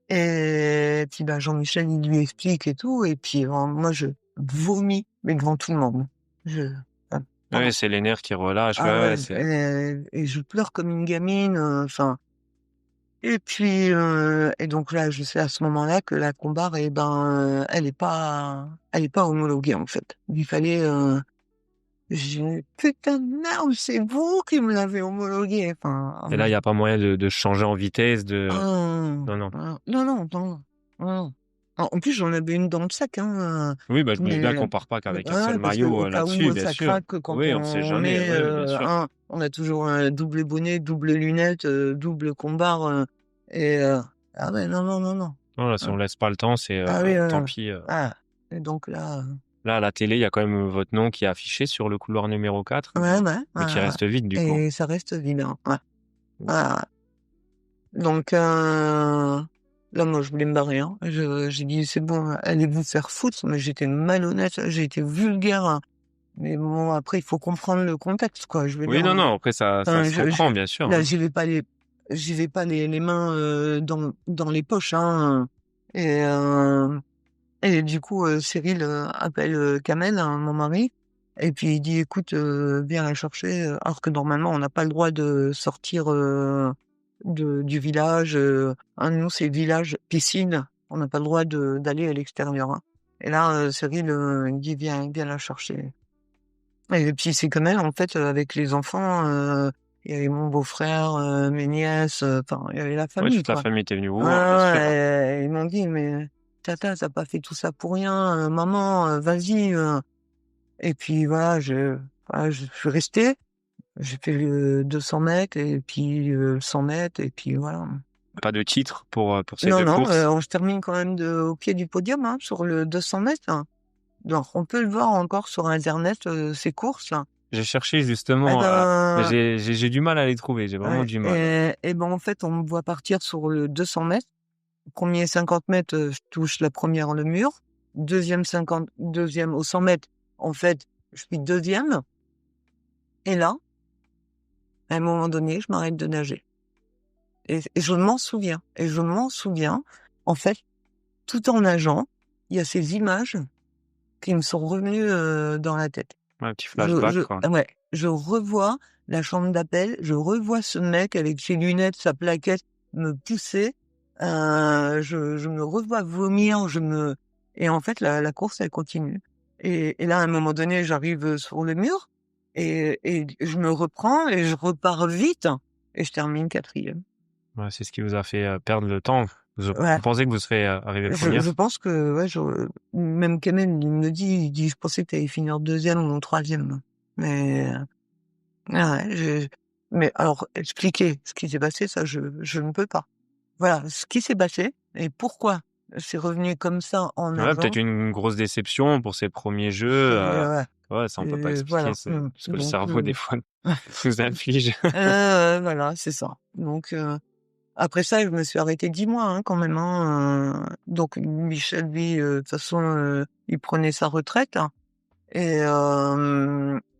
Et puis, bah, Jean-Michel, il lui explique et tout, et puis, moi, je vomis, mais devant tout le monde. Je Ouais, Pendant c'est les nerfs qui relâchent, Ah ouais, ouais, ouais, c'est et je pleure comme une gamine, enfin, et puis, et donc là, je sais à ce moment-là que la Combar, et ben, elle est pas homologuée, en fait. Il fallait, j'ai dit: «Putain de merde, c'est vous qui me l'avez homologuée!» Enfin, et là, il y a pas moyen de changer en vitesse, de ah, non, non. non, non, non, non. En plus, j'en avais une dans le sac, hein, Oui, bah, je me doute bien mais qu'on part pas qu'avec un seul ouais, parce maillot, qu'au cas où, là-dessus, bien ça sûr. craque quand Oui, on sait on jamais, met, oui, oui, bien sûr. on a toujours un double bonnet, double lunettes, double combarre, et ah ouais, non, non, non, non. Non, là, si Hein. on laisse pas le temps, c'est, Ah oui, tant pis, ah, et donc là, Là, à la télé, il y a quand même, votre nom qui est affiché sur le couloir numéro 4, ouais, ouais, mais qui reste vide, du coup. et ça reste vide, hein, ouais. Ouais, ouais. Donc, là, moi, je voulais me barrer, hein. J'ai dit: «C'est bon, allez vous faire foutre», mais j'étais malhonnête, j'ai été vulgaire, hein. Mais bon, après, il faut comprendre le contexte, quoi. Je veux Oui, dire, non, non, après ça enfin, se comprend, bien sûr, là, hein. j'y vais pas les mains, dans les poches, hein, et du coup, Cyril, appelle, Kamel, hein, mon mari, et puis il dit: «Écoute, viens la chercher», alors que normalement, on n'a pas le droit de sortir, du village, nous, c'est village piscine, on n'a pas le droit d'aller à l'extérieur, hein, et là, Cyril, il me dit: «Viens la chercher». Et puis c'est comme elle, en fait, avec les enfants, il y avait mon beau-frère, mes nièces, enfin, il y avait la Oui, famille, toute la quoi. famille était venue vous Ouais, voir, bien sûr, hein. ouais, ils m'ont dit: «Mais tata, tu pas fait tout ça pour rien, maman, vas-y», et puis voilà, je suis restée. J'ai fait le 200 mètres et puis, 100 mètres et puis voilà. Pas de titre pour ces Non, 2 non, courses? on se termine quand même au pied du podium, hein, sur le 200 mètres, hein. Donc on peut le voir encore sur internet, ces courses. J'ai cherché Eh justement, mais ben, j'ai du mal à les trouver, j'ai vraiment ouais, du mal. et ben, en fait, on me voit partir sur le 200 mètres. Premier 50 mètres, je touche la première le mur. Deuxième au 100 mètres, en fait, je suis deuxième. Et là, à un moment donné, je m'arrête de nager. Et je m'en souviens. Et je m'en souviens, en fait, tout en nageant, il y a ces images qui me sont revenues, dans la tête. Ouais, un petit flashback, quoi. Ouais, je revois la chambre d'appel, je revois ce mec avec ses lunettes, sa plaquette me pousser. Je me revois vomir, et en fait la course elle continue et là à un moment donné j'arrive sur le mur et je me reprends et je repars vite et je termine 4e. Ouais, c'est ce qui vous a fait perdre le temps. Vous Ouais, pensez que vous serez arrivé je première? pense que ouais, même Kamel il me dit, il dit: «Je pensais que tu allais finir 2e ou 3e». Mais ouais, mais alors expliquer ce qui s'est passé, ça je ne peux pas. Voilà, ce qui s'est passé et pourquoi c'est revenu comme ça en Ouais, peut-être avant, une grosse déception pour ces premiers jeux. c'est ouais, Ouais, ça on peut pas expliquer. voilà, C'est ce que le donc cerveau des fois vous inflige. voilà, c'est ça. Donc après ça, je me suis arrêtée 10 mois, hein, quand même, hein, donc Michel, lui, de toute façon, il prenait sa retraite et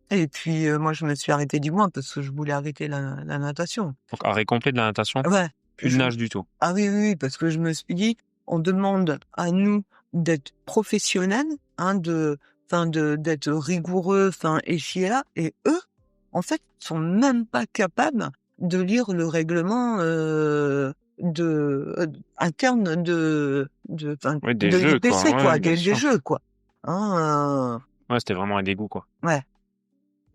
et puis, moi, je me suis arrêtée 10 mois parce que je voulais arrêter la natation. Donc arrêt complet de la natation? Ouais, Plus de je nage du tout? ah oui, oui, oui, parce que je me suis dit: «On demande à nous d'être professionnels, hein, d'être rigoureux, enfin et ci et là» et eux, en fait, sont même pas capables de lire le règlement, interne Oui, des de jeux quoi. l'IPC Ouais, quoi, bien des sûr. jeux quoi, hein, Ouais, c'était vraiment un dégoût quoi. ouais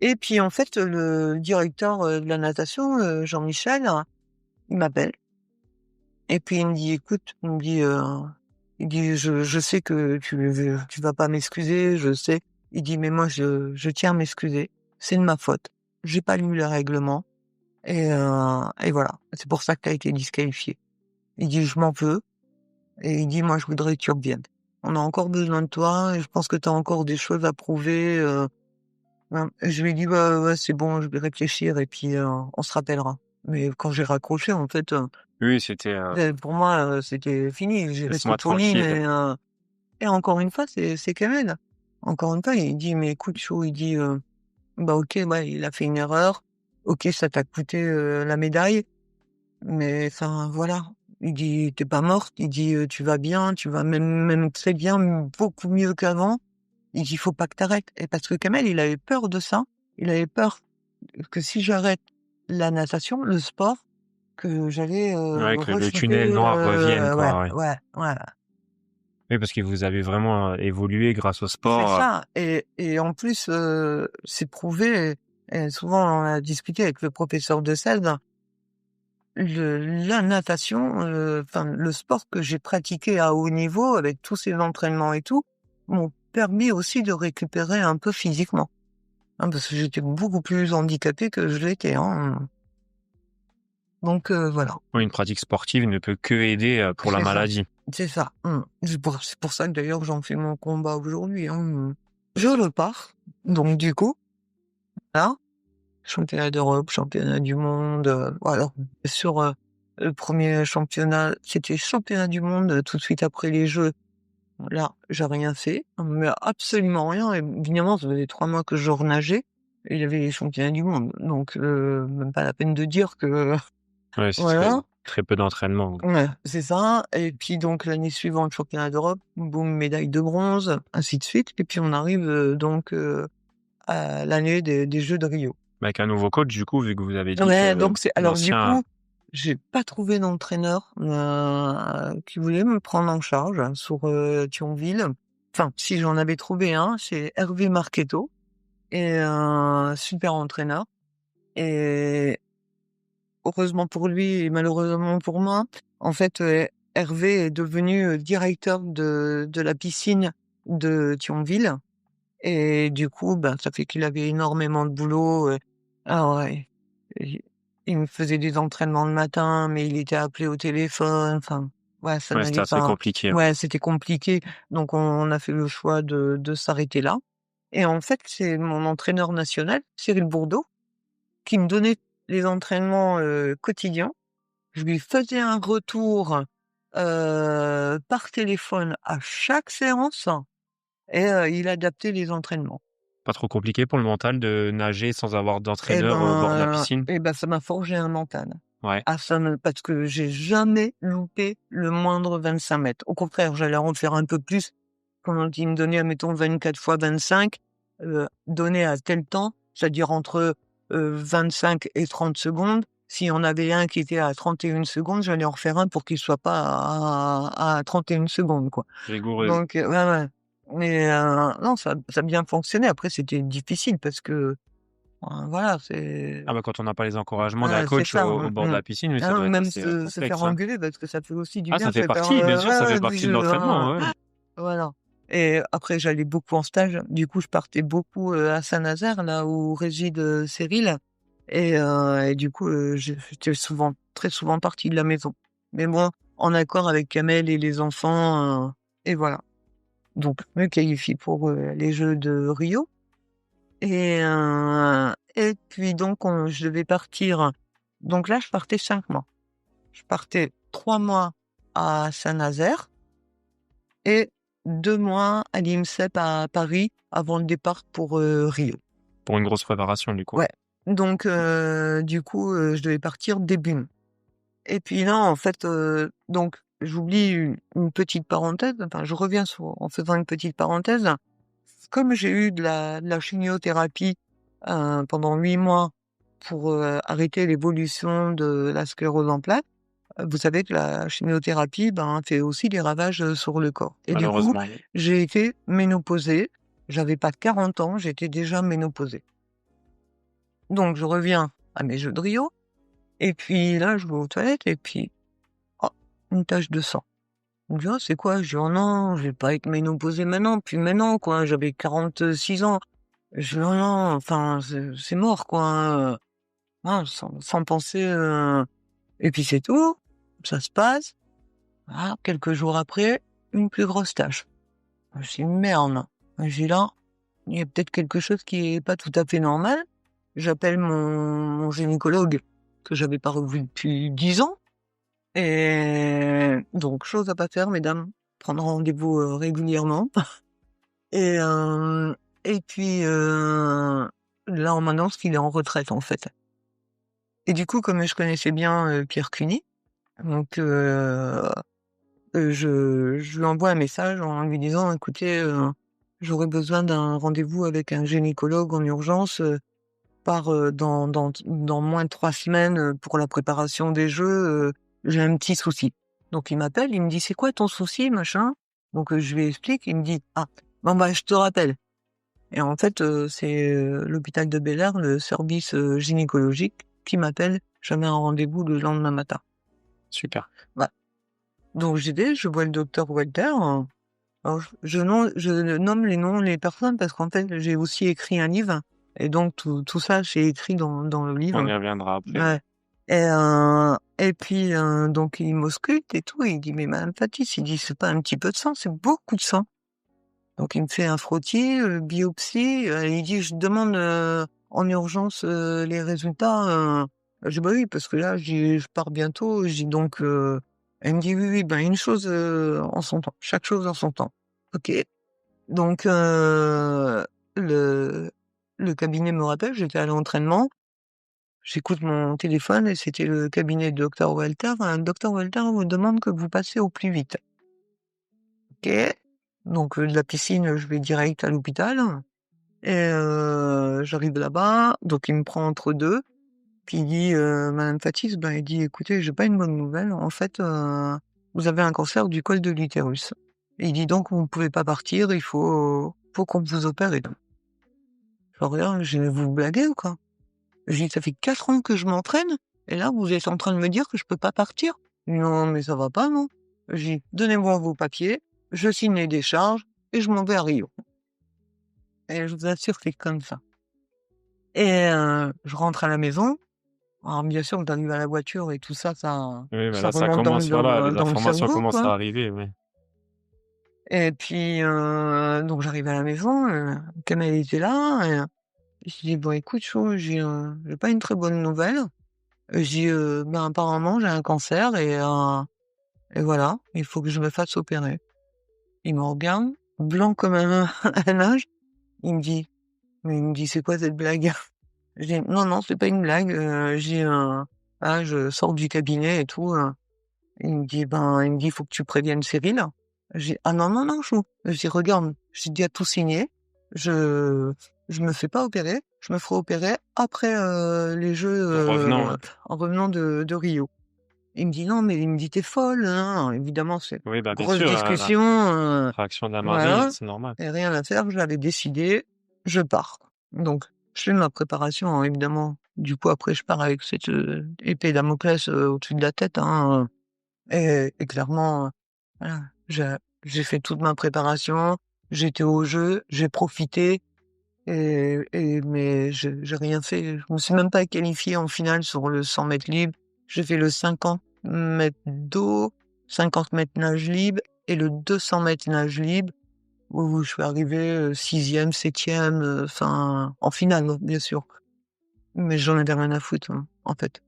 et puis en fait, le directeur, de la natation, Jean-Michel, il m'appelle et puis il me dit: «Écoute», il dit: «Je sais que tu vas pas m'excuser, je sais». Il dit: «Mais moi je tiens à m'excuser. C'est de ma faute. J'ai pas lu les règlements et voilà. C'est pour ça que tu as été disqualifié». Il dit: «Je m'en veux» et il dit: «Moi je voudrais que tu reviennes. On a encore besoin de toi et je pense que tu as encore des choses à prouver, hein». Et je lui ai dit: «Bah, ouais, c'est bon, je vais réfléchir et puis, on se rappellera». Mais quand j'ai raccroché en fait, Oui, c'était pour moi, c'était fini. J'ai resté laisse-moi poli, tranquille. mais et encore une fois, c'est Kamel. Encore une fois, il dit: «Mais écoute Chou», il dit, «Bah, OK, ouais, il a fait une erreur. OK, ça t'a coûté, la médaille, mais enfin, voilà». Il dit: «Tu es pas morte». Il dit: «Tu vas bien, tu vas même très bien, beaucoup mieux qu'avant». Il dit: «Faut pas que tu arrêtes» et parce que Kamel, il avait peur de ça. Il avait peur que si j'arrête la natation, le sport, que j'allais, Ouais, que le rechuter, tunnel noir revienne ouais, quoi, ouais. ouais, ouais. Oui, parce que vous avez vraiment, évolué grâce au C'est sport. ça et en plus, c'est prouvé et souvent on a discuté avec le professeur de sel, la natation, enfin le sport que j'ai pratiqué à haut niveau avec tous ces entraînements et tout, m'ont permis aussi de récupérer un peu physiquement, hein, parce que j'étais beaucoup plus handicapée que je l'étais, hein, donc voilà, Oui, une pratique sportive ne peut que aider, pour la c'est ça, maladie. c'est ça, c'est pour ça que d'ailleurs j'en fais mon combat aujourd'hui, hein, Je repars, donc du coup, là championnat d'Europe, championnat du monde, alors sur, le 1er championnat, c'était championnat du monde, tout de suite après les Jeux. Là, j'ai rien fait, mais absolument rien et évidemment, ça faisait 3 mois que je renageais et il y avait les championnats du monde. Donc même pas la peine de dire que Ouais, ce serait voilà. très peu d'entraînement. Ouais, c'est ça et puis donc l'année suivante, championnat d'Europe, boum, médaille de bronze, ainsi de suite et puis on arrive, donc à l'année des Jeux de Rio. Avec un nouveau coach du coup, vu que vous avez dit Ouais, que donc c'est alors du l'ancien coup, j'ai pas trouvé d'entraîneur, qui voulait me prendre en charge sur, Thionville. Enfin, si j'en avais trouvé un, c'est Hervé Marchetto et un super entraîneur et heureusement pour lui et malheureusement pour moi, en fait, Hervé est devenu, directeur de la piscine de Thionville et du coup, ben, ça fait qu'il avait énormément de boulot, ah ouais. Et il me faisait des entraînements le matin, mais il était appelé au téléphone, enfin, ouais, ça ouais, c'était n'allait assez pas. compliqué, ouais. Ouais, c'était compliqué, donc on a fait le choix de s'arrêter là et en fait, c'est mon entraîneur national, Cyril Bourdeau, qui me donnait les entraînements, quotidiens. Je lui faisais un retour, par téléphone à chaque séance et il adaptait les entraînements. Pas trop compliqué pour le mental de nager sans avoir d'entraîneur au bord de la piscine? Ça m'a forgé un mental. Ouais, Ah ça me parce que j'ai jamais loupé le moindre 25 mètres. Au contraire, j'allais en faire un peu plus. Quand il me donnait, admettons 24 fois 25, donné à tel temps, c'est-à-dire entre, 25 et 30 secondes, s'il y en avait un qui était à 31 secondes, j'allais en refaire un pour qu'il soit pas à 31 secondes, quoi. Rigoureuse. Donc, ouais, ouais. Mais, non, ça a bien fonctionné. Après, c'était difficile parce que, voilà, c'est Ah bah, quand on n'a pas les encouragements d'un voilà, c'est coach ça, au bord de la piscine, oui, Ah ça non, doit être même assez, se faire complexe, hein. engueuler parce que ça fait aussi du Ah, bien ça de fait se faire, partie, bien sûr, ça ouais, fait ouais, partie de l'entraînement, ouais. voilà. Et après, j'allais beaucoup en stage. Du coup, je partais beaucoup, à Saint-Nazaire, là où réside, Cyril. Et du coup, j'étais très souvent partie de la maison. Mais bon, en accord avec Kamel et les enfants, et voilà. Donc, je me qualifie pour, les Jeux de Rio. Et puis donc, je devais partir. Donc là, je partais 5 mois. Je partais 3 mois à Saint-Nazaire et 2 mois à l'INSEP à Paris avant le départ pour, Rio. Pour une grosse préparation, du coup. Ouais. Donc, du coup, je devais partir début mai. Et puis là, en fait, donc j'oublie une petite parenthèse, enfin je reviens en faisant une petite parenthèse. Comme j'ai eu de la chimiothérapie, pendant 8 mois pour, arrêter l'évolution de la sclérose en plaques, vous savez que la chimiothérapie, ben, fait aussi des ravages, sur le corps. Et du coup, Malheureusement, oui. j'ai été ménopausée. J'avais pas 40 ans, j'étais déjà ménopausée. Donc je reviens à mes Jeux de Rio et puis là, je vais aux toilettes et puis, oh, une tache de sang. Je me dis: «Oh, c'est quoi?» Je dis: «Oh non, je vais pas être ménopausée maintenant, puis maintenant, quoi, j'avais 46 ans». Je dis: «Oh non, enfin, c'est mort, quoi, sans penser, et puis c'est tout, ça se passe. Voilà, quelques jours après, une plus grosse tache. Je dis: «Merde». Je dis: «Là, il y a peut-être quelque chose qui est pas tout à fait normal». J'appelle mon gynécologue que j'avais pas revu depuis 10 ans et donc chose à pas faire mesdames, prendre rendez-vous, régulièrement et puis, là on m'annonce qu'il est en retraite en fait et du coup comme je connaissais bien, Pierre Cuny, donc je lui envoie un message en lui disant: «Écoutez, j'aurais besoin d'un rendez-vous avec un gynécologue en urgence, dans moins de 3 semaines, pour la préparation des Jeux, j'ai un petit souci». Donc il m'appelle, il me dit: «C'est quoi ton souci?» machin. Donc je lui explique, il me dit: «Ah, bon bah je te rappelle». Et en fait, c'est, l'hôpital de Bel-Air, le service, gynécologique qui m'appelle. J'avais un rendez-vous le lendemain matin. Super. Voilà. Donc j'y vais, je vois le docteur Walter, alors je nomme les personnes parce qu'en fait, j'ai aussi écrit un livre et donc tout ça, j'ai écrit dans le On livre. y reviendra après. Ouais. Et puis, donc il m'ausculte et tout, il dit: «Mais madame Fatis», il dit: «C'est pas un petit peu de sang, c'est beaucoup de sang». Donc il me fait un frottis, biopsie, il dit: «Je demande, en urgence, les résultats». Je dis: «Bah oui, parce que là», je pars bientôt». Je dis donc, elle me dit: «Oui, oui, ben une chose, en son temps, chaque chose en son temps». OK. Donc, le le cabinet me rappelle, j'étais à l'entraînement, j'écoute mon téléphone et c'était le cabinet de docteur Walter. «Docteur Walter vous demande que vous passiez au plus vite». OK. Donc, de la piscine, je vais direct à l'hôpital et j'arrive là-bas, donc il me prend entre 2, puis il dit: «Madame Fatis», ben, il dit: «Écoutez, j'ai pas une bonne nouvelle. En fait, vous avez un cancer du col de l'utérus». Et il dit: «Donc vous ne pouvez pas partir, il faut qu'on vous opère et tout». Je le regarde, je dis: «Mais vous blaguez ou quoi?» Je dis: «Ça fait 4 ans que je m'entraîne et là, vous êtes en train de me dire que je peux pas partir?» Il dit: «Non, mais ça va pas, non?» Je dis: «Donnez-moi vos papiers, je signe les décharges et je m'en vais à Rio». Et je vous assure que c'est comme ça. Et je rentre à la maison. Alors bien sûr, quand t'arrives à la voiture et tout ça, Oui, bah ça là, ça remonte commence, voilà, les dans le informations cerveau, commencent quoi. à arriver, oui. Et puis, donc j'arrive à la maison, Kamel était là et je dis: «Bon écoute Chou», j'ai pas une très bonne nouvelle». J'ai dis: «Ben apparemment j'ai un cancer et voilà, il faut que je me fasse opérer». Il me regarde, blanc comme un un âge, il me dit: «C'est quoi cette blague?» J'ai «Non, non, c'est pas une blague», voilà, je sors du cabinet et tout, il me dit: «Faut que tu préviennes Cyril». J'ai «Ah non, non, non, Chou». J'ai «Regarde, j'ai déjà tout signé, je je me fais pas opérer, je me ferai opérer après, les Jeux, En revenant, en revenant de Rio. Il me dit: «Non, mais» il me dit: «Tu folle, hein». Évidemment, c'est oui, bah, bien grosse sûr, discussion, réaction d'un mari, voilà c'est normal. et rien à faire, j'avais décidé, je pars. Donc je fais ma préparation, hein, évidemment. Du coup, après, je pars avec cette, épée Damoclès, au-dessus de la tête, hein, et clairement, voilà, j'ai fait toute ma préparation, j'étais au jeu, j'ai profité mais j'ai rien fait. Je me suis même pas qualifiée en finale sur le 100 mètres libre. J'ai fait le 50 mètres d'eau, 50 mètres nage libre et le 200 mètres nage libre où je suis arrivée, 6e, 7e, enfin, en finale, hein, bien sûr. Mais j'en avais rien à foutre, hein, en fait.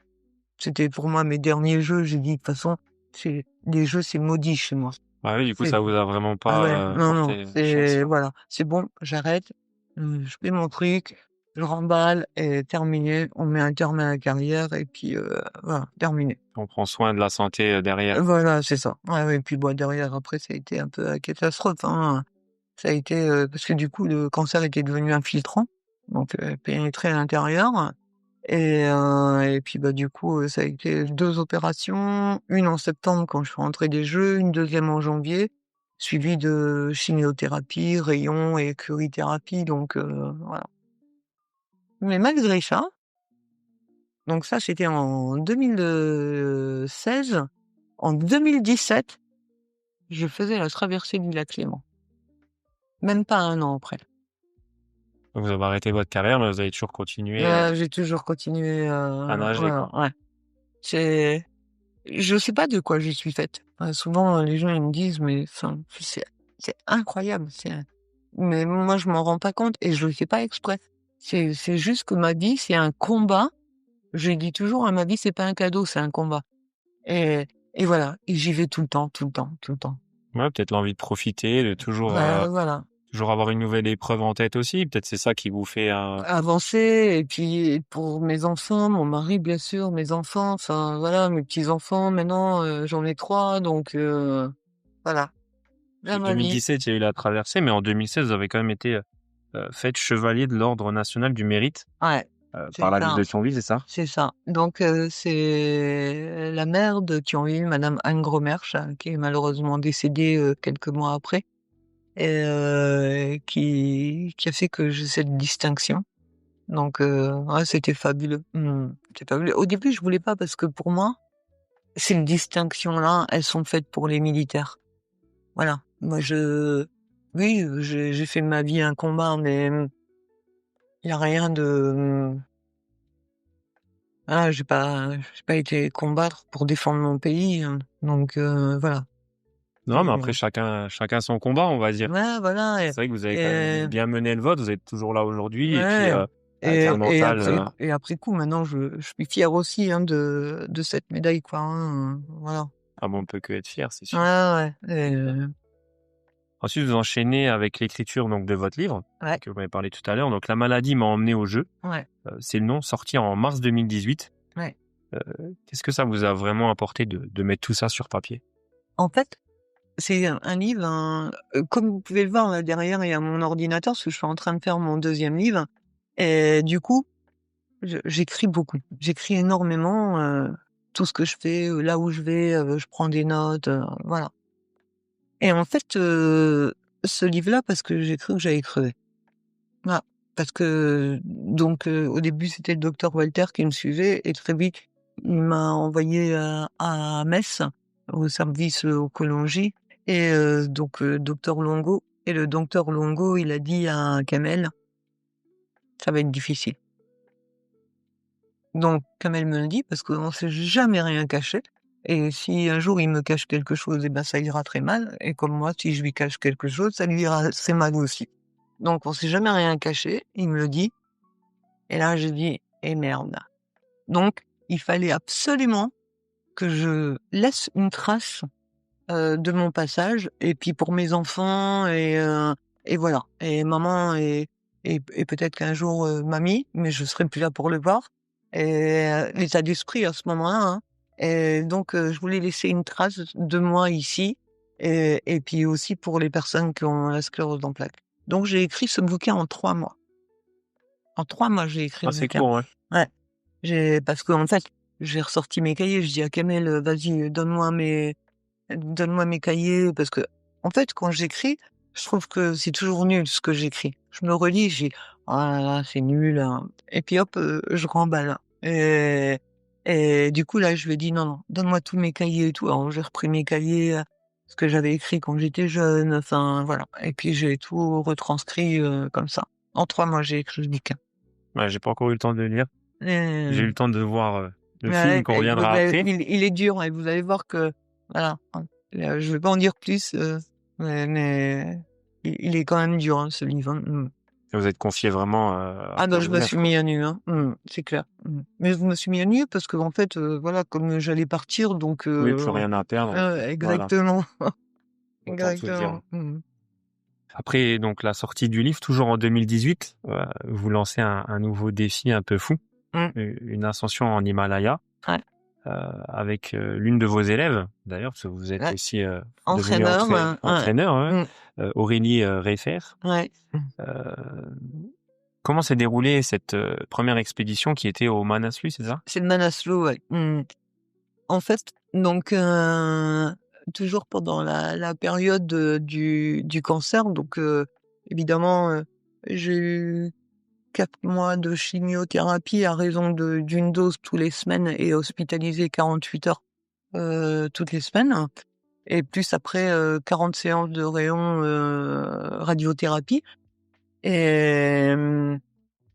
C'était pour moi mes derniers jeux. J'ai dit: «De toute façon, c'est les jeux, c'est maudit chez moi». Ah oui, du coup, C'est ça vous a vraiment Ah ouais, pas, non, non, porté chance, c'est quoi. voilà, c'est bon, j'arrête, je fais mon truc, je remballe et terminé. On met un terme à la carrière et puis, voilà, terminé. On prend soin de la santé, derrière. Voilà, c'est ça. Ouais, ouais, et puis bon, derrière, après, ça a été un peu la catastrophe, hein. Ça a été, parce que du coup, le cancer était devenu infiltrant, donc pénétré à l'intérieur et puis, bah, du coup, ça a été 2 opérations, une en septembre quand je suis rentrée des Jeux, une deuxième en janvier, suivie de chimiothérapie, rayons et curithérapie donc voilà. Mais malgré ça, donc ça, c'était en 2016. En 2017, je faisais la traversée du lac Léman. Même pas 1 an après. Donc vous avez arrêté votre carrière, mais vous avez toujours continué, J'ai toujours continué, à nager, voilà, quoi. ouais. C'est Je sais pas de quoi je suis faite. Souvent, les gens ils me disent: «Mais enfin, c'est incroyable, mais moi je m'en rends pas compte et je le fais pas exprès. C'est juste que ma vie, c'est un combat. Je dis toujours, hein: «Ma vie, c'est pas un cadeau, c'est un combat» et et voilà et j'y vais tout le temps, tout le temps, tout le temps. Ouais, peut-être l'envie de profiter, de toujours, Voilà. toujours avoir une nouvelle épreuve en tête aussi. Peut-être c'est ça qui vous fait, Avancer et puis pour mes enfants, mon mari bien sûr, mes enfants, enfin voilà, mes petits-enfants maintenant, j'en ai 3 donc voilà. parce Là que ma vie. 2017, il y a eu la traversée, mais en 2016, vous avez quand même été, fait chevalier de l'Ordre national du mérite, Ouais, par c'est la ville ça, de Thionville, c'est ça? c'est ça. Donc c'est la mère de Thionville, madame Anne Gromersch, qui est malheureusement décédée, quelques mois après et qui a fait que j'ai cette distinction. Donc ouais, c'était fabuleux. C'était fabuleux. Au début, je voulais pas parce que pour moi, ces distinctions-là, elles sont faites pour les militaires. Voilà. Moi oui, j'ai fait ma vie un combat, mais il y a rien de, ah, j'ai pas été combattre pour défendre mon pays, hein, donc voilà. Non, mais après Et chacun son combat, on va dire. ouais, voilà C'est vrai que vous avez quand même et bien mené le vôtre, vous êtes toujours là aujourd'hui et puis, ouais avec un mental, et après coup, maintenant, je suis fière aussi, hein, de cette médaille, quoi, hein, voilà. ah bon, on peut que être fier, c'est Ouais, sûr. ouais Ensuite, vous enchaînez avec l'écriture donc de votre livre, ouais, que vous m'avez parlé tout à l'heure, donc La maladie m'a emmené au jeu. ouais, C'est le nom, sorti en mars 2018. ouais. Heu, qu'est-ce que ça vous a vraiment apporté de mettre tout ça sur papier? En fait, c'est un livre, comme vous pouvez le voir là derrière, il y a mon ordinateur parce que je suis en train de faire mon deuxième livre et du coup, j'écris beaucoup. J'écris énormément, tout ce que je fais, là où je vais, je prends des notes, voilà et en fait, ce livre-là, parce que j'ai cru que j'allais crever. Voilà, parce que donc au début, c'était le docteur Walter qui me suivait et très vite, il m'a envoyée, à Metz, au service, oncologie et donc docteur Longo et le docteur Longo, il a dit à Kamel: «Ça va être difficile». Donc Kamel me le dit parce qu'on s'est jamais rien caché et si un jour il me cache quelque chose et ben, ça ira très mal et comme moi, si je lui cache quelque chose, ça lui ira très mal aussi. Donc on s'est jamais rien caché, il me le dit et là j'ai dit: «Eh merde!» Donc il fallait absolument que je laisse une trace, de mon passage et puis pour mes enfants et voilà et maman et peut-être qu'un jour, mamie, mais je serai plus là pour le voir et l'état d'esprit à ce moment-là, hein et donc je voulais laisser une trace de moi ici et puis aussi pour les personnes qui ont la sclérose en plaques. Donc j'ai écrit ce bouquin en 3 mois. En 3 mois, j'ai écrit Ah, le c'est bouquin. court, ouais. Ouais, parce qu'en fait, j'ai ressorti mes cahiers, je dis à Kamel: «Vas-y, donne-moi mes cahiers», parce que en fait, quand j'écris, je trouve que c'est toujours nul ce que j'écris. Je me relis, je dis: «Ah là là, c'est nul, hein», et puis hop, je remballe et du coup, là, je lui ai dit: «Non, non, donne-moi tous mes cahiers et tout». Alors j'ai repris mes cahiers, ce que j'avais écrit quand j'étais jeune, enfin voilà, et puis j'ai tout retranscrit, comme ça. En 3 mois, j'ai écrit le bouquin. Ouais, j'ai pas encore eu le temps de le lire. J'ai eu le Mmh. temps de voir, le film Ouais, qu'on et vous reviendra allez après. il est dur, et vous allez voir que voilà, hein, je vais pas en dire plus, mais il est quand même dur, hein, ce livre, hein. Et vous êtes confié vraiment, à Ah bah, cœur je me ouvert, suis quoi. mis à nu, hein. C'est clair. Mais je me suis mis à nu parce qu'en fait, voilà, comme j'allais partir, donc Oui, plus rien à perdre. Voilà, exactement, autant tout dire. exactement. Après donc la sortie du livre, toujours en 2018, vous lancez un nouveau défi un peu fou, Mmh. une ascension en Himalaya, Ouais, avec, l'une de vos élèves d'ailleurs, parce que vous êtes ouais. aussi, devenue Entraîneur, ouais. entraîneur, ouais, Mmh. Aurélie, Reifer. Ouais. Heu, Comment s'est déroulée cette, 1re expédition qui était au Manaslu, c'est ça? C'est le Manaslu, ouais. En fait, donc toujours pendant la période, du cancer, donc évidemment, j'ai eu 4 mois de chimiothérapie à raison d'une dose tous les semaines et hospitalisée 48 heures, toutes les semaines, et plus après, 40 séances de radiothérapie, et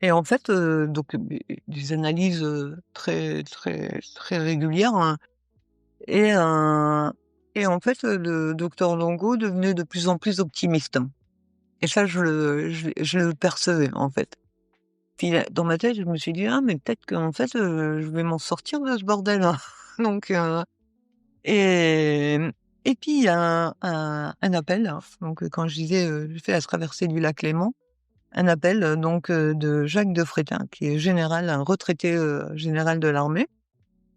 et en fait, donc des analyses, très, très, très régulières, hein. Et en fait, le docteur Longo devenait de plus en plus optimiste, et ça, je le percevais, en fait. Puis dans ma tête, je me suis dit: «Ah, mais peut-être qu'en fait, je vais m'en sortir de ce bordel, hein». Donc et et puis il y a un appel, hein, donc quand je disais, j'ai fait la traversée du lac Léman, un appel, donc de Jacques de Frétin, qui est général, un retraité, général de l'armée,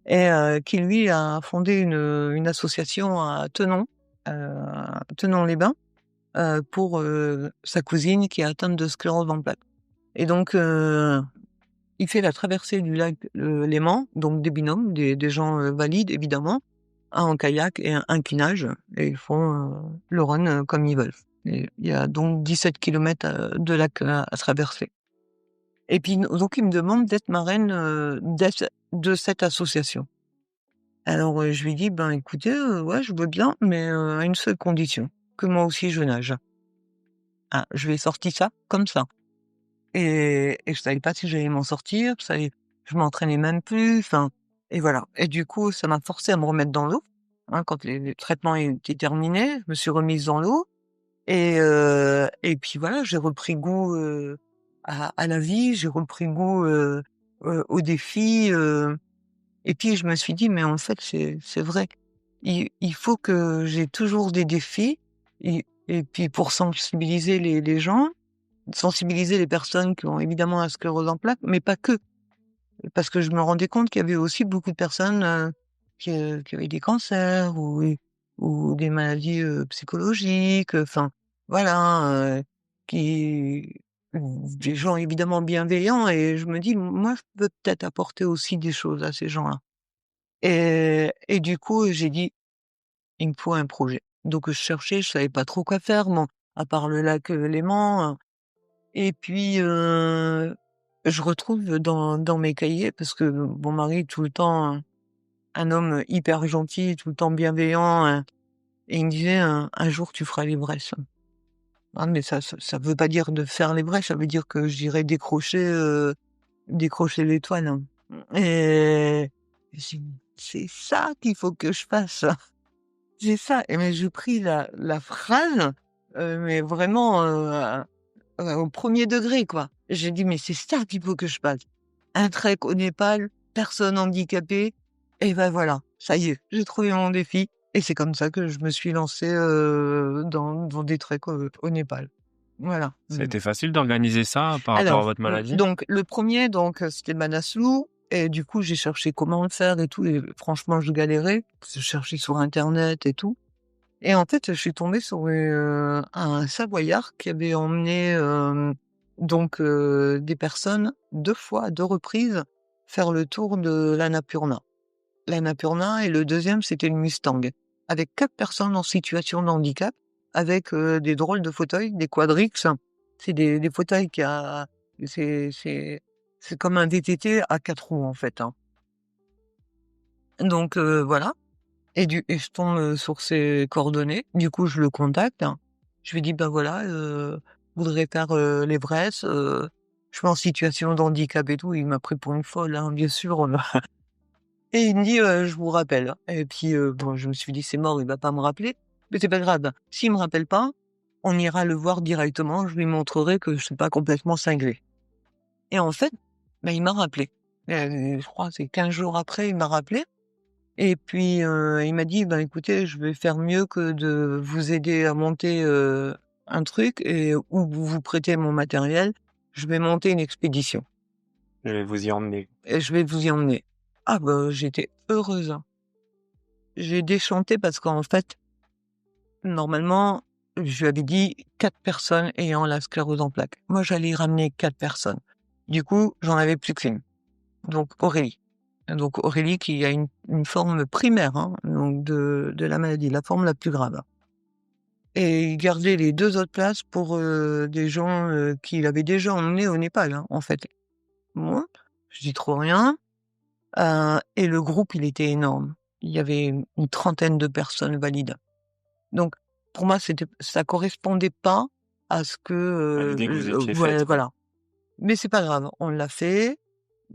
et qui lui a fondé une association à Thonon-les-Bains, pour, sa cousine qui est atteinte de sclérose en plaques, et donc il fait la traversée du lac, Léman, donc des binômes, des gens, valides évidemment, un en kayak et un qui nage, et ils font, le run, comme ils veulent, et il y a donc 17 kilomètres, de lac à traverser, et puis donc il me demande d'être marraine, de cette association. Alors, je lui dis: «Ben, écoutez, ouais, je veux bien, mais à une seule condition, que moi aussi je nage». Ah, je lui ai sorti ça comme ça, et je savais pas si j'allais m'en sortir, je m'entraînais même plus, enfin, et voilà, et du coup, ça m'a forcée à me remettre dans l'eau, hein, quand les traitements étaient terminés, je me suis remise dans l'eau, et puis voilà, j'ai repris goût, à la vie, j'ai repris goût, aux défis, et puis je me suis dit: «Mais en fait, c'est vrai. Il faut que j'ai toujours des défis, et puis pour sensibiliser les gens, sensibiliser les personnes qui ont évidemment la sclérose en plaques, mais pas que». Parce que je me rendais compte qu'il y avait aussi beaucoup de personnes, qui avaient des cancers ou des maladies, psychologiques, enfin voilà, qui des gens évidemment bienveillants, et je me dis: «Moi, je peux peut-être apporter aussi des choses à ces gens-là». Et du coup, j'ai dit: «Il me faut un projet». Donc je cherchais, je savais pas trop quoi faire, bon, à part le lac, Léman, et puis, je retrouve dans mes cahiers, parce que mon mari est tout le temps un homme hyper gentil, tout le temps bienveillant, et il me disait: «Un jour tu feras l'Everest». Ah, mais ça veut pas dire de faire l'Everest, ça veut dire que j'irai décrocher l'étoile, hein. Et j'ai dit: «C'est ça qu'il faut que je fasse». C'est ça, et mais je pris la phrase, mais vraiment, au 1er degré, quoi. J'ai dit: «Mais c'est ça qu'il faut que je fasse. Un trek au Népal, personne handicapée», et ben voilà, ça y est, j'ai trouvé mon défi, et c'est comme ça que je me suis lancée, dans des treks, au Népal. Voilà. Ça a été facile d'organiser ça par rapport à Alors, votre maladie? donc le premier, donc c'était Manaslu, et du coup, j'ai cherché comment le faire et tout, et franchement, je galérais. Je cherchais sur internet et tout, et en fait, je suis tombée sur, un Savoyard qui avait emmené, Donc des personnes 2 fois, à 2 reprises, faire le tour de l'Annapurna. L'Annapurna et le deuxième, c'était le Mustang, avec 4 personnes en situation de handicap, avec, des drôles de fauteuils, des Quadrix. C'est des fauteuils qui a c'est comme un VTT à 4 roues, en fait, hein. Donc voilà et je tombe, sur ses coordonnées. Du coup, je le contacte. Je lui dis: «Bah, voilà, je voudrais faire, l'Everest, je suis en situation de handicap et tout». Il m'a pris pour une folle, hein, bien sûr, et il me dit: «Je vous rappelle». Et puis, bon, je me suis dit: «C'est mort, il va pas me rappeler». Mais c'est pas grave. S'il me rappelle pas, on ira le voir directement. Je lui montrerai que je suis pas complètement cinglé. Et en fait, bah, il m'a rappelé. Je crois, c'est 15 jours après, il m'a rappelé. Et puis, il m'a dit: «Ben, écoutez, je vais faire mieux que de vous aider à monter, un truc et ou vous prêter mon matériel. Je vais monter une expédition Je vais vous y emmener. et je vais vous y emmener». Ah bah, j'étais heureuse, hein. J'ai déchanté parce qu'en fait, normalement, je lui avais dit 4 personnes ayant la sclérose en plaques. Moi, j'allais y ramener 4 personnes. Du coup, j'en avais plus qu'une, donc Aurélie. Donc Aurélie qui a une forme primaire, hein, donc de la maladie, la forme la plus grave. Et il gardait les 2 autres places pour, des gens, qu'il avait déjà emmenés au Népal, hein, en fait. Bon, je dis trop rien, et le groupe, il était énorme. Il y avait une trentaine de personnes valides. Donc pour moi, ça correspondait pas à ce que, À l'idée que vous étiez ouais, faite, quoi. voilà. Mais c'est pas grave, on l'a fait,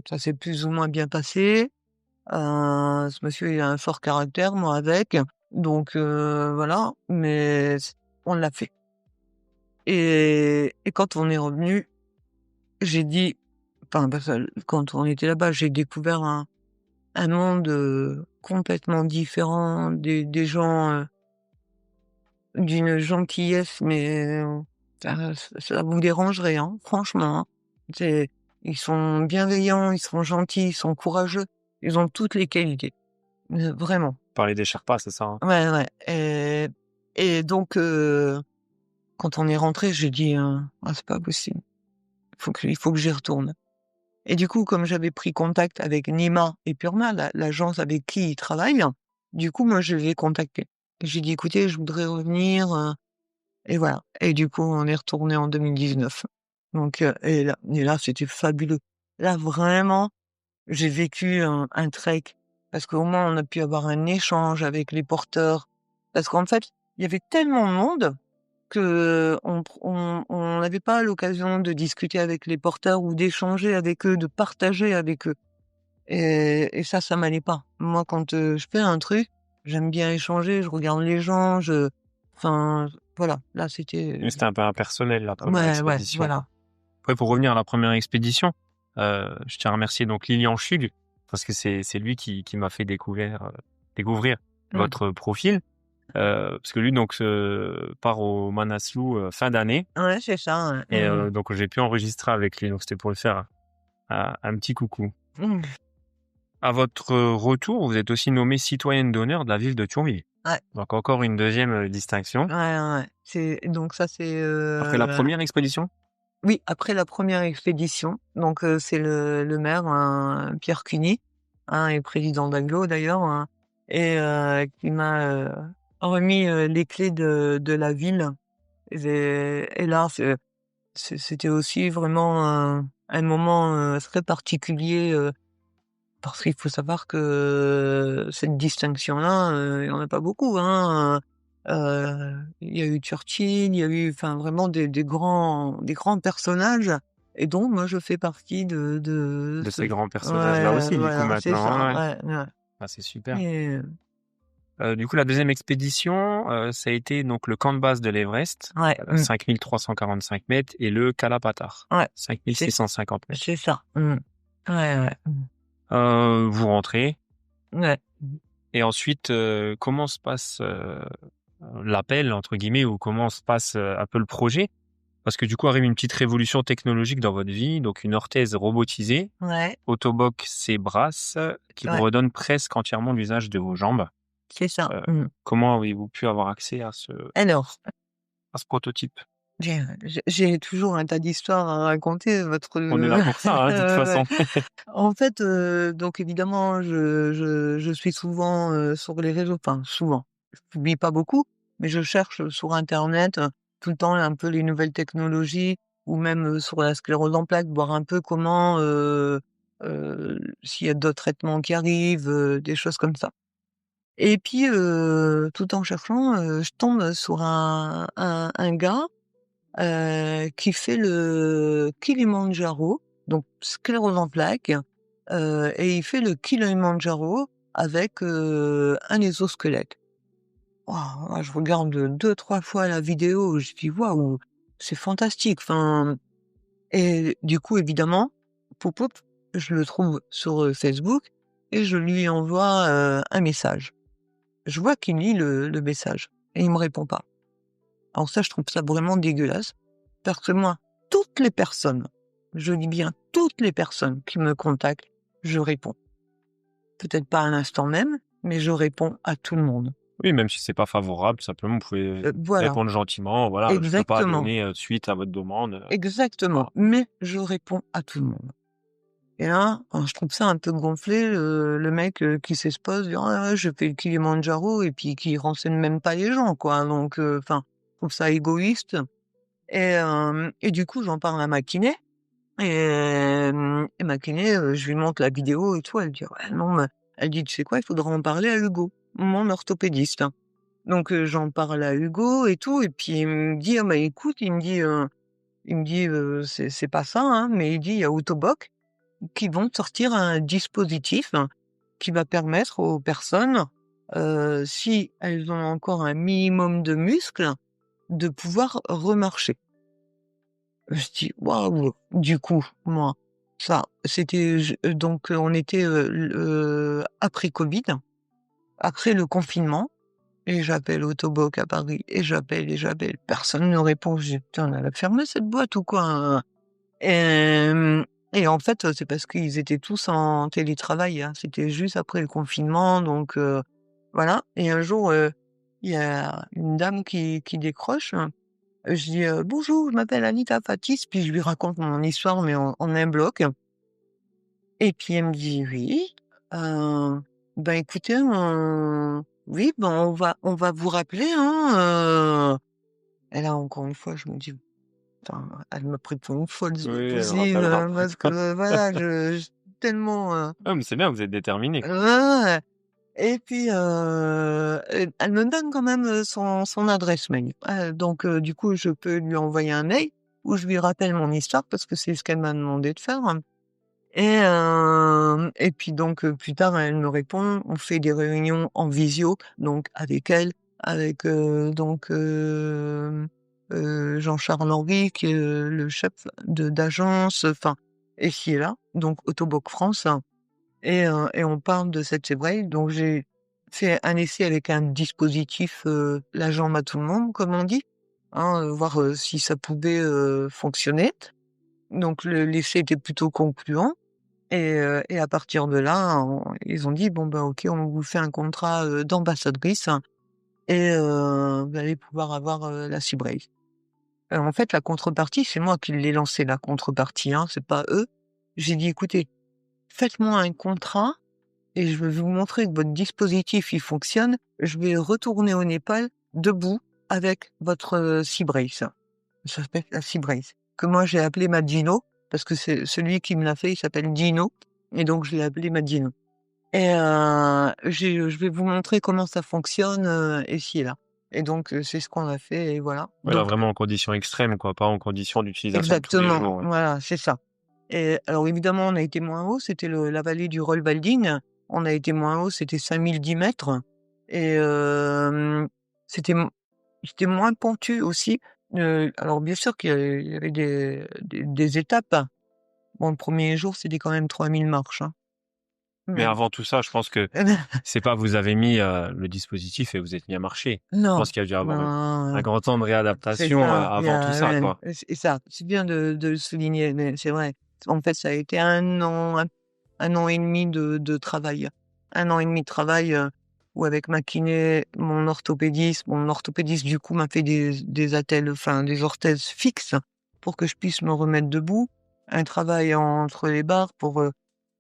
ça s'est plus ou moins bien passé. Ce monsieur, il a un fort caractère, moi avec, donc voilà, mais on l'a fait. Et quand on est revenu, j'ai dit, enfin, parce que quand on était là-bas, j'ai découvert un monde, complètement différent, des gens, d'une gentillesse, mais ça vous dérangerait, hein, franchement, hein. C'est Ils sont bienveillants, ils sont gentils, ils sont courageux, ils ont toutes les qualités, vraiment. Parler des Sherpas, c'est ça, hein? Ouais, ouais, et donc quand on est rentrés, j'ai dit: «Ah, c'est pas possible, il faut que j'y retourne». Et du coup, comme j'avais pris contact avec Nima et Purna, l'agence avec qui ils travaillent, du coup, moi, je les ai contactés. J'ai dit: «Écoutez, je voudrais revenir», et voilà. Et du coup, on est retourné en 2019. Donc et là, c'était fabuleux. Là, vraiment, j'ai vécu un trek parce qu'au moins, on a pu avoir un échange avec les porteurs. Parce qu'en fait, il y avait tellement de monde qu'on n'avait pas l'occasion de discuter avec les porteurs ou d'échanger avec eux, de partager avec eux. Et ça m'allait pas. Moi, quand, je fais un truc, j'aime bien échanger, je regarde les gens, enfin, voilà. Là, Oui, c'était un peu impersonnel, la première ouais, ouais, expédition, quoi. voilà. Après, pour revenir à la première expédition, je tiens à remercier donc Lilian Schug, parce que c'est lui qui m'a fait découvrir Mmh. votre profil. Parce que lui donc part au Manaslu, fin d'année Ouais, c'est ça, ouais. et Mmh. donc j'ai pu enregistrer avec lui, donc c'était pour lui faire un petit coucou. Mmh. À votre retour, vous êtes aussi nommée citoyenne d'honneur de la ville de Thionville. Ouais. Donc encore une deuxième distinction. Ouais, ouais, ouais. Donc ça, c'est, Après la première expédition? oui, après la première expédition, donc c'est le maire, Pierre Cuny, hein, et président d'Aglo d'ailleurs, hein, et qui m'a, remis, les clés de la ville. Et là, c'était aussi vraiment un moment, très particulier, parce qu'il faut savoir que cette distinction-là, il y en a pas beaucoup, hein, il y a eu Churchill, il y a eu, enfin, vraiment des grands personnages, et donc moi je fais partie de De ce ces grands personnages-là ouais, aussi, du coup, voilà, c'est maintenant, ça, ouais. ouais, ouais, Ah, c'est super. et Du coup, la deuxième expédition, ça a été donc le camp de base de l'Everest, ouais, 5345 mètres, et le Kalapatar, ouais, c'est 5650 mètres. c'est ça. Ouais, ouais. Vous rentrez, Ouais. et ensuite, comment se passe l'appel, entre guillemets, ou comment se passe un peu le projet? Parce que du coup, arrive une petite révolution technologique dans votre vie, donc une orthèse robotisée, Ouais, Autoboc C-Brace, qui vous ouais, redonne presque entièrement l'usage de vos jambes. c'est ça. Comment avez-vous pu avoir accès à ce Alors prototype? J'ai toujours un tas d'histoires à raconter, votre, On est là pour ça, hein, de toute ouais. façon. En fait, donc évidemment, je suis souvent, sur les réseaux, enfin souvent, je publie pas beaucoup, mais je cherche sur internet, tout le temps un peu les nouvelles technologies ou même, sur la sclérose en plaques, voir un peu comment, s'il y a d'autres traitements qui arrivent, des choses comme ça. Et puis, tout en cherchant, je tombe sur un gars, qui fait le Kilimandjaro, donc sclérose en plaques, et il fait le Kilimandjaro avec, un exosquelette. Waouh! Je regarde 2-3 fois la vidéo, je dis: «Waouh, c'est fantastique!» Enfin, et du coup, évidemment, poup poup, je le trouve sur, Facebook et je lui envoie, un message. Je vois qu'il lit le message et il me répond pas. Alors ça, je trouve ça vraiment dégueulasse, parce que moi, toutes les personnes, je dis bien toutes les personnes qui me contactent, je réponds. Peut-être pas à l'instant même, mais je réponds à tout le monde. Oui, même si c'est pas favorable, simplement, vous pouvez Voilà, répondre gentiment: «Voilà, je peux pas exactement, donner, suite à votre demande», exactement, voilà. mais je réponds à tout le monde. Et là, je trouve ça un peu gonflé, le mec, qui s'expose, dire: «Ah ouais, je fais le Kilimandjaro» et puis qui renseigne même pas les gens, quoi, donc enfin, je trouve ça égoïste. Et du coup, j'en parle à ma kiné et ma kiné, je lui montre la vidéo et tout, elle dit: «Ouais, non, mais» elle dit: «Tu sais quoi? Il faudra en parler à Hugo, mon orthopédiste». Donc j'en parle à Hugo et tout et puis il me dit: «Ah bah écoute», il me dit: C'est pas ça, hein, mais il dit: «Il y a Autoboc qui vont sortir un dispositif qui va permettre aux personnes, si elles ont encore un minimum de muscles, de pouvoir remarcher». Je dis: «Waouh!» Du coup, moi, ça, c'était donc on était, après covid, après le confinement et j'appelle Autoboc à Paris et j'appelle, personne ne répond. Je dis: «Putain, elle a fermé cette boîte ou quoi, hein?» Hem Et en fait, c'est parce qu'ils étaient tous en télétravail, hein. C'était juste après le confinement donc voilà. Et un jour, il y a une dame qui décroche. Je dis: «Bonjour, je m'appelle Anita Fatis», puis je lui raconte mon histoire, mais en un bloc. Et puis elle me dit: «Oui, ben, écoutez, oui, ben, on va vous rappeler, hein». Et là, encore une fois, je me dis: «Putain, elle m'a pris pour une folle, c'est pas Oui, elle possible, rappellera. parce que voilà, je tellement, Ah, mais c'est bien, vous êtes déterminé, ouais, quoi. ouais, ouais. Et puis, elle me donne quand même, son adresse mail. Donc du coup, je peux lui envoyer un mail où je lui rappelle mon histoire parce que c'est ce qu'elle m'a demandé de faire. Et puis donc plus tard, elle me répond. On fait des réunions en visio, donc avec elle, avec, donc Jean-Charles Henry qui est, le chef d'agence, enfin, et qui est là, donc Autoboc France. Et on parle de cette fibrille. Donc j'ai fait un essai avec un dispositif, «la jambe à tout le monde», comme on dit, hein, voir, si ça pouvait, fonctionner. Donc l'essai était plutôt concluant et à partir de là, ils ont dit: «Bon, bah, OK, on vous fait un contrat, d'ambassadrice et vous allez pouvoir avoir, la fibrille». En fait, la contrepartie, c'est moi qui l'ai lancé, la contrepartie, hein, c'est pas eux. J'ai dit: «Écoutez, faites-moi un contrat et je vais vous montrer que votre dispositif, il fonctionne. Je vais retourner au Népal debout avec votre, sea brace». Ça s'appelle la sea brace, que moi j'ai appelé ma Gino, parce que c'est celui qui me l'a fait, il s'appelle Gino et donc je l'ai appelé ma Gino. Et je vais vous montrer comment ça fonctionne, et ci et là. Et donc c'est ce qu'on a fait et voilà. Ouais, là, Donc vraiment en conditions extrêmes, quoi, pas en conditions d'utilisation de tous les exactement, jours, ouais. voilà, c'est ça. Et alors évidemment, on a été moins haut, c'était la vallée du Roll-Balding. On a été moins haut, c'était 5010 mètres et c'était m c'était moins pentu aussi. Alors bien sûr qu'il y avait des étapes. Bon, le premier jour, c'était quand même 3000 marches, hein. Mais Mais avant tout ça, je pense que c'est pas vous avez mis, le dispositif et vous êtes mis à marcher. Je non, pense qu'il y a dû avoir un non, grand temps de c'est réadaptation, ça, il y avant tout a ça, ouais, quoi. c'est ça, c'est bien de le souligner, mais c'est vrai. En fait, ça a été 1 an, 1 an et demi de travail. 1 an et demi de travail, ou avec ma kiné, mon orthopédiste. Mon orthopédiste, du coup, m'a fait des attelles, enfin, des orthèses fixes pour que je puisse me remettre debout. Un travail entre les barres pour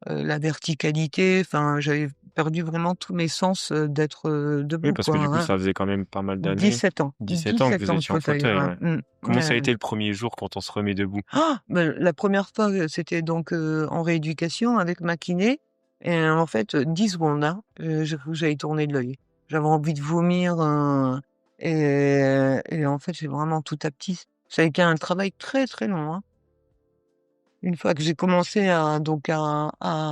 la verticalité. Enfin, j'avais perdu vraiment tous mes sens d'être Oui, debout, parce que quoi. du coup, Hein. ça faisait quand même pas mal d'années. 17 ans. 17 ans que 17 vous ans de étiez en fauteuil. fauteuil, Ouais. ouais. Comment ça a été le premier jour quand on se remet debout? La première fois, c'était donc en rééducation avec ma kiné et en fait, 10 secondes, hein, j'ai cru que j'allais tourner de l'œil. J'avais envie de vomir, et en fait, c'est vraiment tout à petit. Ça a été un travail très, très long, hein. Une fois que j'ai commencé à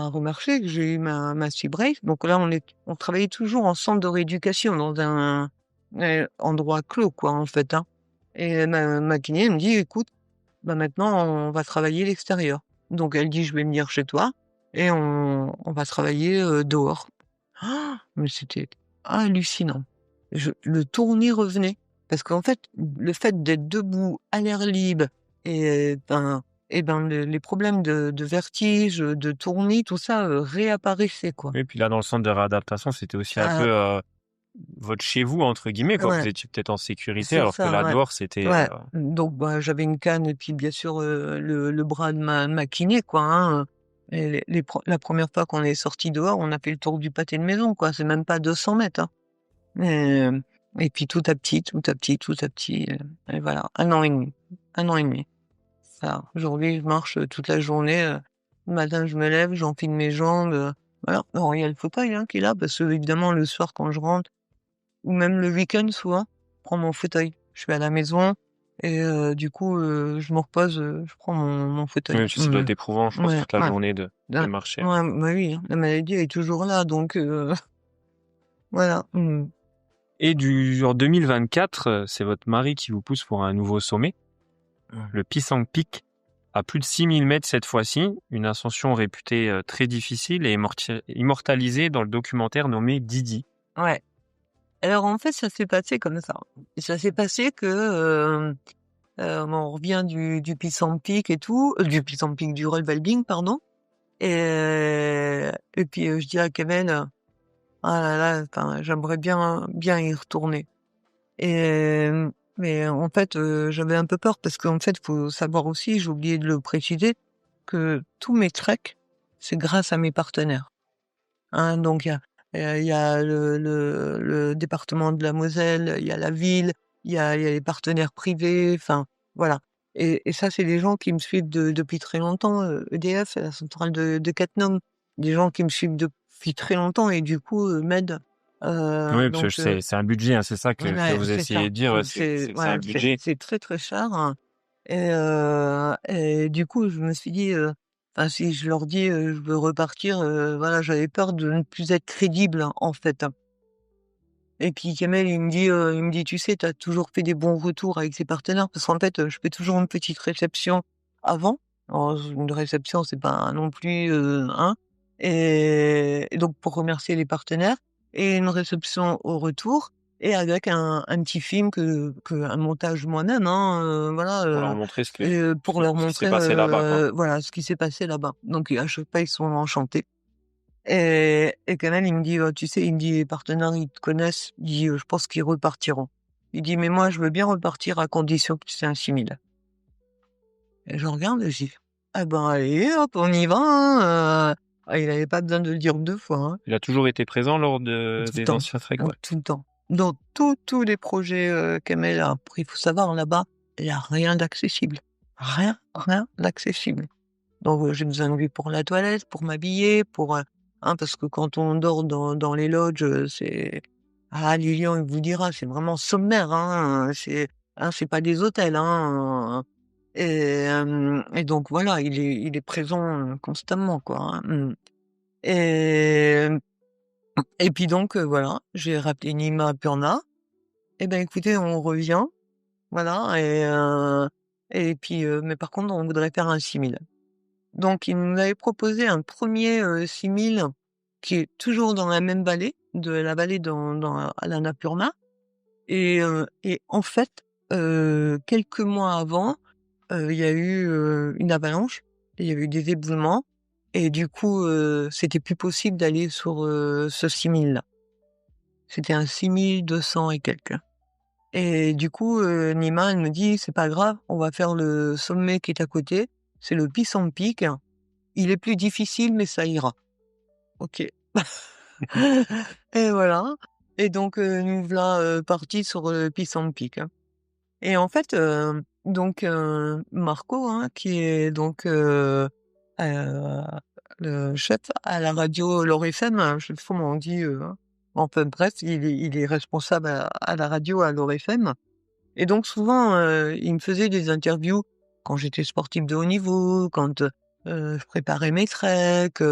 remarcher, que j'ai eu ma Cibrace, donc là, on travaillait toujours en centre de rééducation dans un, endroit clos, quoi, en fait, hein. Et ma kiné, elle me dit: «Écoute, bah, maintenant, on va travailler l'extérieur». Donc elle dit: «Je vais venir chez toi et on va travailler, dehors». Mais c'était hallucinant. Le tournis revenait parce qu'en fait, le fait d'être debout à l'air libre et ben, les problèmes de vertige, de tournis, tout ça, réapparaissait, quoi. Oui, puis là, dans le centre de réadaptation, c'était aussi un Ah, peu, «votre chez vous» entre guillemets, quoi. Vous ouais, étiez peut-être en sécurité c'est alors que ça, là, ouais. dehors, c'était, Ouais, donc bah, j'avais une canne et puis bien sûr, le bras de ma kiné, quoi, hein, et la première fois qu'on est sortis dehors, on a fait le tour du pâté de maison, quoi. C'est même pas 200 mètres, hein. Hem Et puis tout à petit, tout à petit, tout à petit, et voilà, 1 an et demi, 1 an et demi. Voilà, aujourd'hui, je marche, toute la journée, le matin, je me lève, j'enfile mes jambes, voilà. Alors il y a le fauteuil, hein, qui est là parce que évidemment le soir quand je rentre ou même le week-end souvent, je prends mon fauteuil. Je suis à la maison et du coup, je me repose, je prends mon fauteuil. oui, ça doit être éprouvant, je pense, Ouais, toute la ouais. journée de Ouais, marcher. ouais, bah, oui, hein, la maladie elle est toujours là donc voilà. Et en 2024, c'est votre mari qui vous pousse pour un nouveau sommet, le Pisang Peak, à plus de 6000 mètres cette fois-ci, une ascension réputée très difficile et immortalisée dans le documentaire nommé Didi. Ouais. Alors en fait, ça s'est passé comme ça. Ça s'est passé que, on revient du Pisang Peak et tout, du Pisang Peak, du Roll Valbing, pardon, et puis, je dis à Kamel: «Ah là là, enfin, j'aimerais bien y retourner». Mais en fait, j'avais un peu peur parce qu'en fait, faut savoir aussi, j'ai oublié de le préciser, que tous mes treks, c'est grâce à mes partenaires, hein. Donc il y a le département de la Moselle, il y a la ville, il y a les partenaires privés, enfin, voilà. Et ça, c'est des gens qui me suivent depuis très longtemps, EDF, la centrale de Cattenom. Des gens qui me suivent depuis très longtemps et du coup, m'aident. Oui, parce que Donc c'est un budget, hein, c'est ça que ouais, vous c'est essayez ça. de dire, ouais, C'est c'est un voilà, budget. c'est très, très cher, hein. Et du coup, je me suis dit, enfin, si je leur dis, je veux repartir, voilà, j'avais peur de ne plus être crédible, en fait. Et puis Kamel, il me dit: «Tu sais, tu as toujours fait des bons retours avec ces partenaires» parce qu'en fait, je fais toujours une petite réception avant. Alors une réception, c'est pas non plus, hein, et donc pour remercier les partenaires et une réception au retour et avec un petit film un montage moi-même, hein, voilà, Pour leur montrer pour leur ce qui s'est montrer, passé là-bas, quoi. voilà, ce qui s'est passé là-bas. Donc à chaque fois, ils sont enchantés. Et Canal, il me dit: Tu sais», il me dit: «Les partenaires, ils te connaissent», il dit: Je pense qu'ils repartiront». Il dit: «Mais moi, je veux bien repartir à condition que tu aies un 6 000». Et je regarde et je dis: «Ah ben, allez hop, on y va, hein», il avait pas besoin de le dire 2 fois, hein. Il a toujours été présent lors Tout le des temps, anciens treks, ouais. tout le temps. Dans tous les projets, qu'Amel a. Après, il faut savoir, là-bas, il y a rien d'accessible. Rien, rien d'accessible. Donc j'ai besoin de lui pour la toilette, pour m'habiller, hein, parce que quand on dort dans les lodges, Lilian, il vous dira, c'est vraiment sommaire, c'est pas des hôtels, hein, et donc voilà, il est présent, constamment, quoi, hein, et et puis donc voilà, j'ai rappelé Nima Purna. «Eh ben, écoutez, on revient», voilà, et puis, mais par contre, on voudrait faire un 6 000. Donc il m'avait proposé un premier er 6 qui est toujours dans la même vallée, de la vallée à l'Annapurna, et en fait, quelques mois avant, il y a eu, une avalanche, il y a eu des éboulements et du coup, c'était plus possible d'aller sur, ce 6 000 là. C'était un 6200 et quelques. Et du coup, Nima, elle me dit: «C'est pas grave, on va faire le sommet qui est à côté, c'est le Pisang Peak. Il est plus difficile, mais ça ira». OK. Et voilà. Et donc, nous voilà, partis sur le Pisang Peak, hein. Et en fait, Marco, hein, qui est donc, le chef à la radio Lord FM, je sais plus comment on dit, enfin bref, il est responsable à la radio à Lord FM. Et donc souvent, il me faisait des interviews quand j'étais sportive de haut niveau, quand, je préparais mes treks,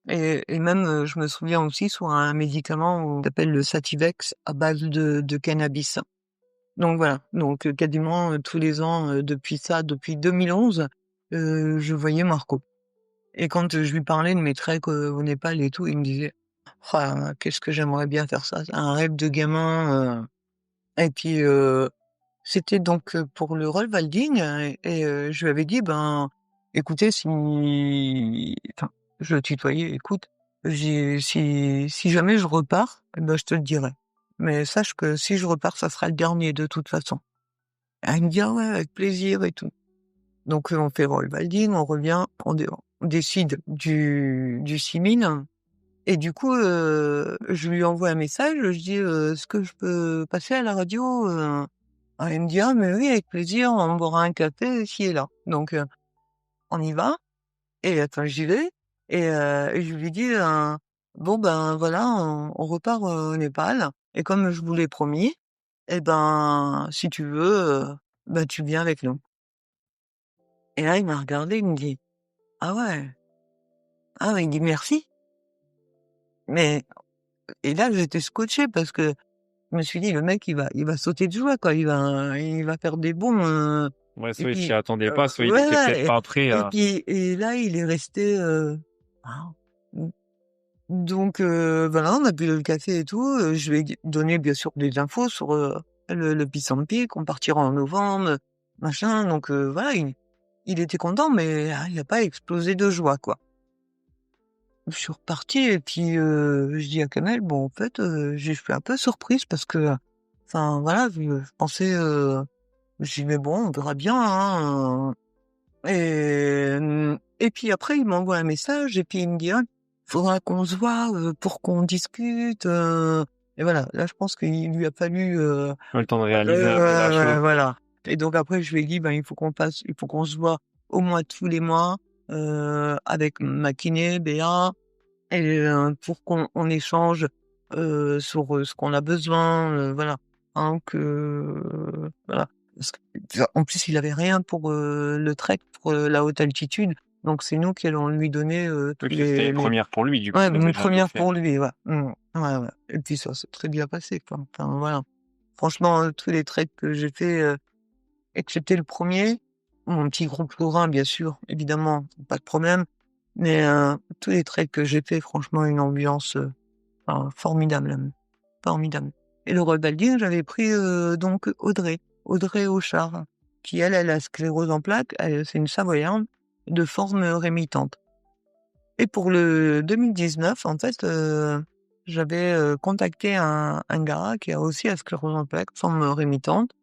et même, je me souviens aussi sur un médicament qui s'appelle le Sativex à base de cannabis. Donc voilà, donc quasiment, tous les ans, depuis 2011, je voyais Marco. Et quand, je lui parlais de mes treks, au Népal et tout, il me disait: «Ah, qu'est-ce que j'aimerais bien faire ça, c'est un rêve de gamin», et puis, c'était donc, pour le Rollwalding, et je lui avais dit: «Ben, écoutez, si» enfin, je le tutoyais: «Écoute, si jamais je repars, eh ben, je te le dirai. Mais sache que si je repars, ça sera le dernier de toute façon». Ah, il me dit: «Ah ouais, avec plaisir et tout». Donc, on fait Rollwalding, on revient, on décide du Simin. Et du coup, je lui envoie un message, je dis: «Est-ce que je peux passer à la radio?» Ah, il me dit: «Ah mais oui, avec plaisir, on boira un café ici et là». Donc, on y va, et enfin j'y vais, et je lui dis: «Bon ben voilà, on repart, au Népal, et comme je vous l'ai promis, et ben si tu veux, bah tu viens avec nous». Et là il m'a regardé, il me dit: «Ah ouais, ah ouais», il dit: «Merci». Mais et là j'étais scotchée parce que je me suis dit: «Le mec il va sauter de joie quoi, il va faire des bonds, Ouais, et soit il s'y puis, attendait pas, soit il ouais, était peut-être ouais, pas prêt et à. puis et là il est resté, waouh, mmh, donc, voilà, on a bu le café et tout, je lui ai donné bien sûr des infos sur, le Pissampi, qu'on partira en novembre, machin, donc, voilà, il était content, mais ah, il a pas explosé de joie quoi. Je suis repartie et puis, je dis à Kamel: «Bon en fait, je suis un peu surprise parce que, enfin voilà, je pensais, je dis: "Mais bon, on verra bien, hein", et puis après il m'envoie un message et puis il me dit: «Ah, faudra qu'on se voit, pour qu'on discute», et voilà, là je pense qu'il lui a fallu, Le temps de réaliser un peu la chose, ouais, quoi. voilà. Et donc après je lui ai dit: «Ben, il faut qu'on se voit au moins tous les mois, avec ma kiné, Béa, et pour qu'on échange, sur, ce qu'on a besoin, voilà, hein, voilà. Parce que en plus, il avait rien pour, le trek, pour, la haute altitude, donc c'est nous qui allons lui donner, Oui, tous puis c'était une les première pour lui, du coup, ouais, il une avait jamais 1re fait. pour lui, ouais. Mmh. Ouais, ouais, et puis ça s'est très bien passé, quoi. Enfin, voilà. Franchement, tous les treks que j'ai fait, excepté le premier, mon petit groupe lorrain, bien sûr, évidemment, pas de problème, mais tous les treks que j'ai fait, franchement, une ambiance, enfin, formidable, formidable. Et le Rollwalding, j'avais pris, donc Audrey Auchard, qui elle a sclérose en plaques, c'est une Savoyarde de forme rémitante. Et pour le 2019, en fait, j'avais, contacté un gars qui a aussi la sclérose en plaques, forme rémitante,